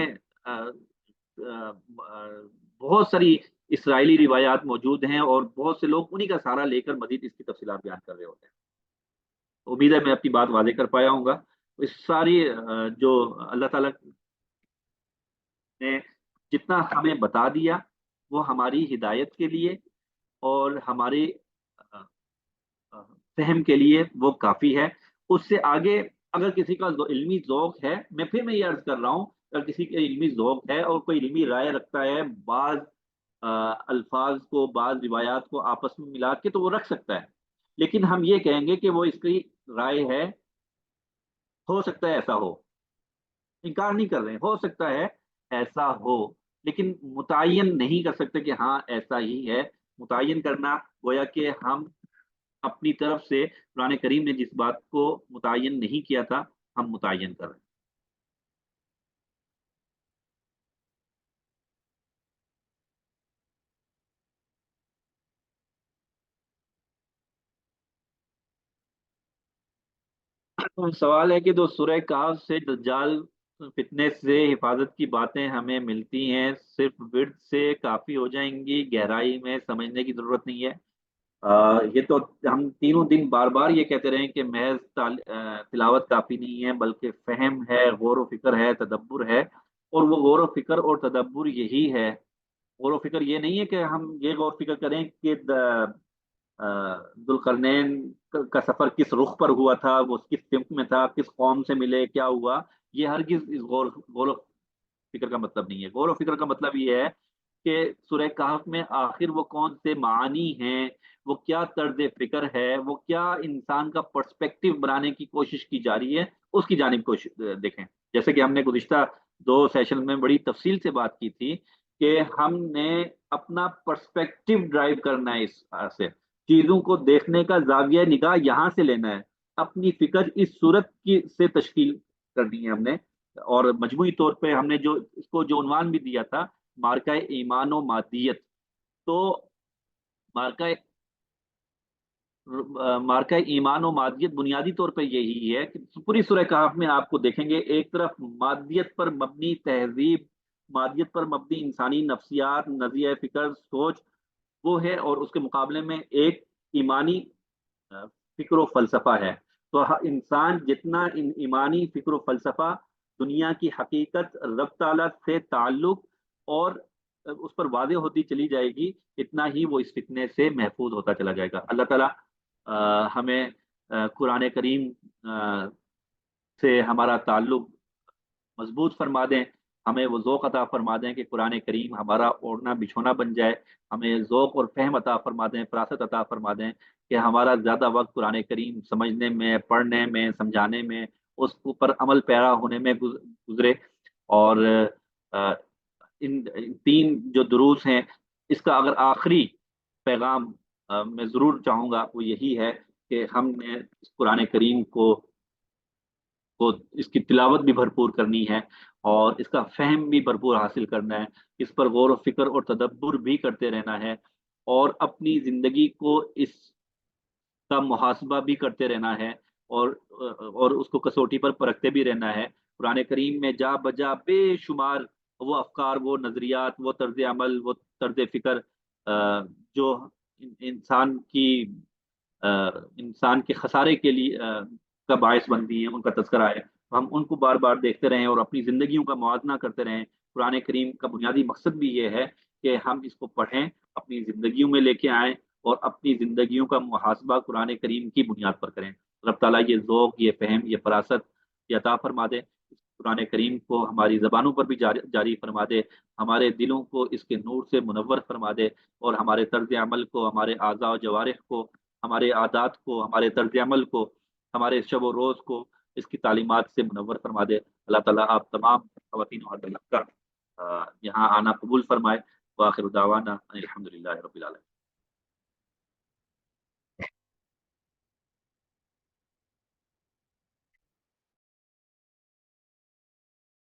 بہت ساری اسرائیلی روایات موجود ہیں اور بہت سے لوگ انہی کا سہارا لے کر مزید اس کی تفصیلات بیان کر رہے ہوتے ہیں۔ امید ہے میں اپنی بات واضح کر پایا ہوں گا۔ اس ساری جو اللہ تعالیٰ نے جتنا ہمیں بتا دیا وہ ہماری ہدایت کے لیے اور ہماری فہم کے لیے وہ کافی ہے۔ اس سے آگے اگر کسی کا علمی ذوق ہے، میں یہ عرض کر رہا ہوں، اگر کسی کا علمی ذوق ہے اور کوئی علمی رائے رکھتا ہے، بعض الفاظ کو، بعض روایات کو آپس میں ملا کے، تو وہ رکھ سکتا ہے، لیکن ہم یہ کہیں گے کہ وہ اس کی رائے ہے، ہو سکتا ہے ایسا ہو، انکار نہیں کر رہے ہیں، ہو سکتا ہے ایسا ہو، لیکن متعین نہیں کر سکتے کہ ہاں ایسا ہی ہے۔ متعین کرنا گویا کہ ہم اپنی طرف سے، قرآن کریم نے جس بات کو متعین نہیں کیا تھا ہم متعین کر رہے ہیں۔ سوال ہے کہ جو سورہ کہف سے دجال فتنے سے حفاظت کی باتیں ہمیں ملتی ہیں، صرف ورد سے کافی ہو جائیں گی، گہرائی میں سمجھنے کی ضرورت نہیں ہے؟ یہ تو ہم تینوں دن بار بار یہ کہتے رہے کہ محض تلاوت کافی نہیں ہے، بلکہ فہم ہے، غور و فکر ہے، تدبر ہے، اور وہ غور و فکر اور تدبر یہی ہے۔ غور و فکر یہ نہیں ہے کہ ہم یہ غور و فکر کریں کہ ذوالقرنین کا سفر کس رخ پر ہوا تھا، وہ کس سمت میں تھا، کس قوم سے ملے، کیا ہوا، یہ ہرگز اس غور و فکر کا مطلب نہیں ہے۔ غور و فکر کا مطلب یہ ہے کہ سورہ کہف میں آخر وہ کون سے معانی ہیں، وہ کیا طرز فکر ہے، وہ کیا انسان کا پرسپیکٹو بنانے کی کوشش کی جا رہی ہے، اس کی جانب دیکھیں۔ جیسے کہ ہم نے گزشتہ دو سیشن میں بڑی تفصیل سے بات کی تھی کہ ہم نے اپنا پرسپیکٹو ڈرائیو کرنا ہے، اس سے چیزوں کو دیکھنے کا زاویہ نگاہ یہاں سے لینا ہے، اپنی فکر اس صورت کی سے تشکیل کرنی ہے ہم نے۔ اور مجموعی طور پہ ہم نے جو اس کو جو عنوان بھی دیا تھا، مارکہ ایمان و مادیت، تو مارکہ مارکہ ایمان و مادیت بنیادی طور پہ یہی ہے کہ پوری سورہ کہف میں آپ کو دیکھیں گے ایک طرف مادیت پر مبنی تہذیب، مادیت پر مبنی انسانی نفسیات، نظریہ فکر، سوچ وہ ہے، اور اس کے مقابلے میں ایک ایمانی فکر و فلسفہ ہے۔ تو انسان جتنا ایمانی فکر و فلسفہ، دنیا کی حقیقت، رب تعالیٰ سے تعلق، اور اس پر واضح ہوتی چلی جائے گی، اتنا ہی وہ اس فتنے سے محفوظ ہوتا چلا جائے گا۔ اللہ تعالیٰ ہمیں قرآن کریم سے ہمارا تعلق مضبوط فرما دیں، ہمیں وہ ذوق عطا فرما دیں کہ قرآن کریم ہمارا اوڑھنا بچھونا بن جائے، ہمیں ذوق اور فہم عطا فرما دیں، فراست عطا فرما دیں کہ ہمارا زیادہ وقت قرآن کریم سمجھنے میں، پڑھنے میں، سمجھانے میں، اس اوپر عمل پیرا ہونے میں گزرے۔ اور ان تین جو دروس ہیں، اس کا اگر آخری پیغام میں ضرور چاہوں گا وہ یہی ہے کہ ہم نے اس قرآن کریم کو اس کی تلاوت بھی بھرپور کرنی ہے، اور اس کا فہم بھی بھرپور حاصل کرنا ہے، اس پر غور و فکر اور تدبر بھی کرتے رہنا ہے، اور اپنی زندگی کو اس کا محاسبہ بھی کرتے رہنا ہے، اور اس کو کسوٹی پر پرکھتے بھی رہنا ہے۔ قرآن کریم میں جا بجا بے شمار وہ افکار، وہ نظریات، وہ طرز عمل، وہ طرز فکر جو انسان کی انسان کے خسارے کے لیے کا باعث بنتی ہیں، ان کا تذکرہ ہے، تو ہم ان کو بار بار دیکھتے رہیں اور اپنی زندگیوں کا موازنہ کرتے رہیں۔ قرآن کریم کا بنیادی مقصد بھی یہ ہے کہ ہم اس کو پڑھیں، اپنی زندگیوں میں لے کے آئیں اور اپنی زندگیوں کا محاسبہ قرآن کریم کی بنیاد پر کریں۔ اللہ تعالیٰ یہ ذوق، یہ فہم، یہ فراست یہ عطا فرما دے۔ قرآن کریم کو ہماری زبانوں پر بھی جاری فرما دے، ہمارے دلوں کو اس کے نور سے منور فرما دے، اور ہمارے طرز عمل کو، ہمارے اعضاء و جوارح کو، ہمارے عادات کو، ہمارے طرز عمل کو، ہمارے شب و روز کو اس کی تعلیمات سے منور فرما دے۔ اللہ تعالیٰ آپ تمام خواتین اور حضرات کا یہاں آنا قبول فرمائے۔ وآخر دعوانا ان الحمد للہ رب العالمین۔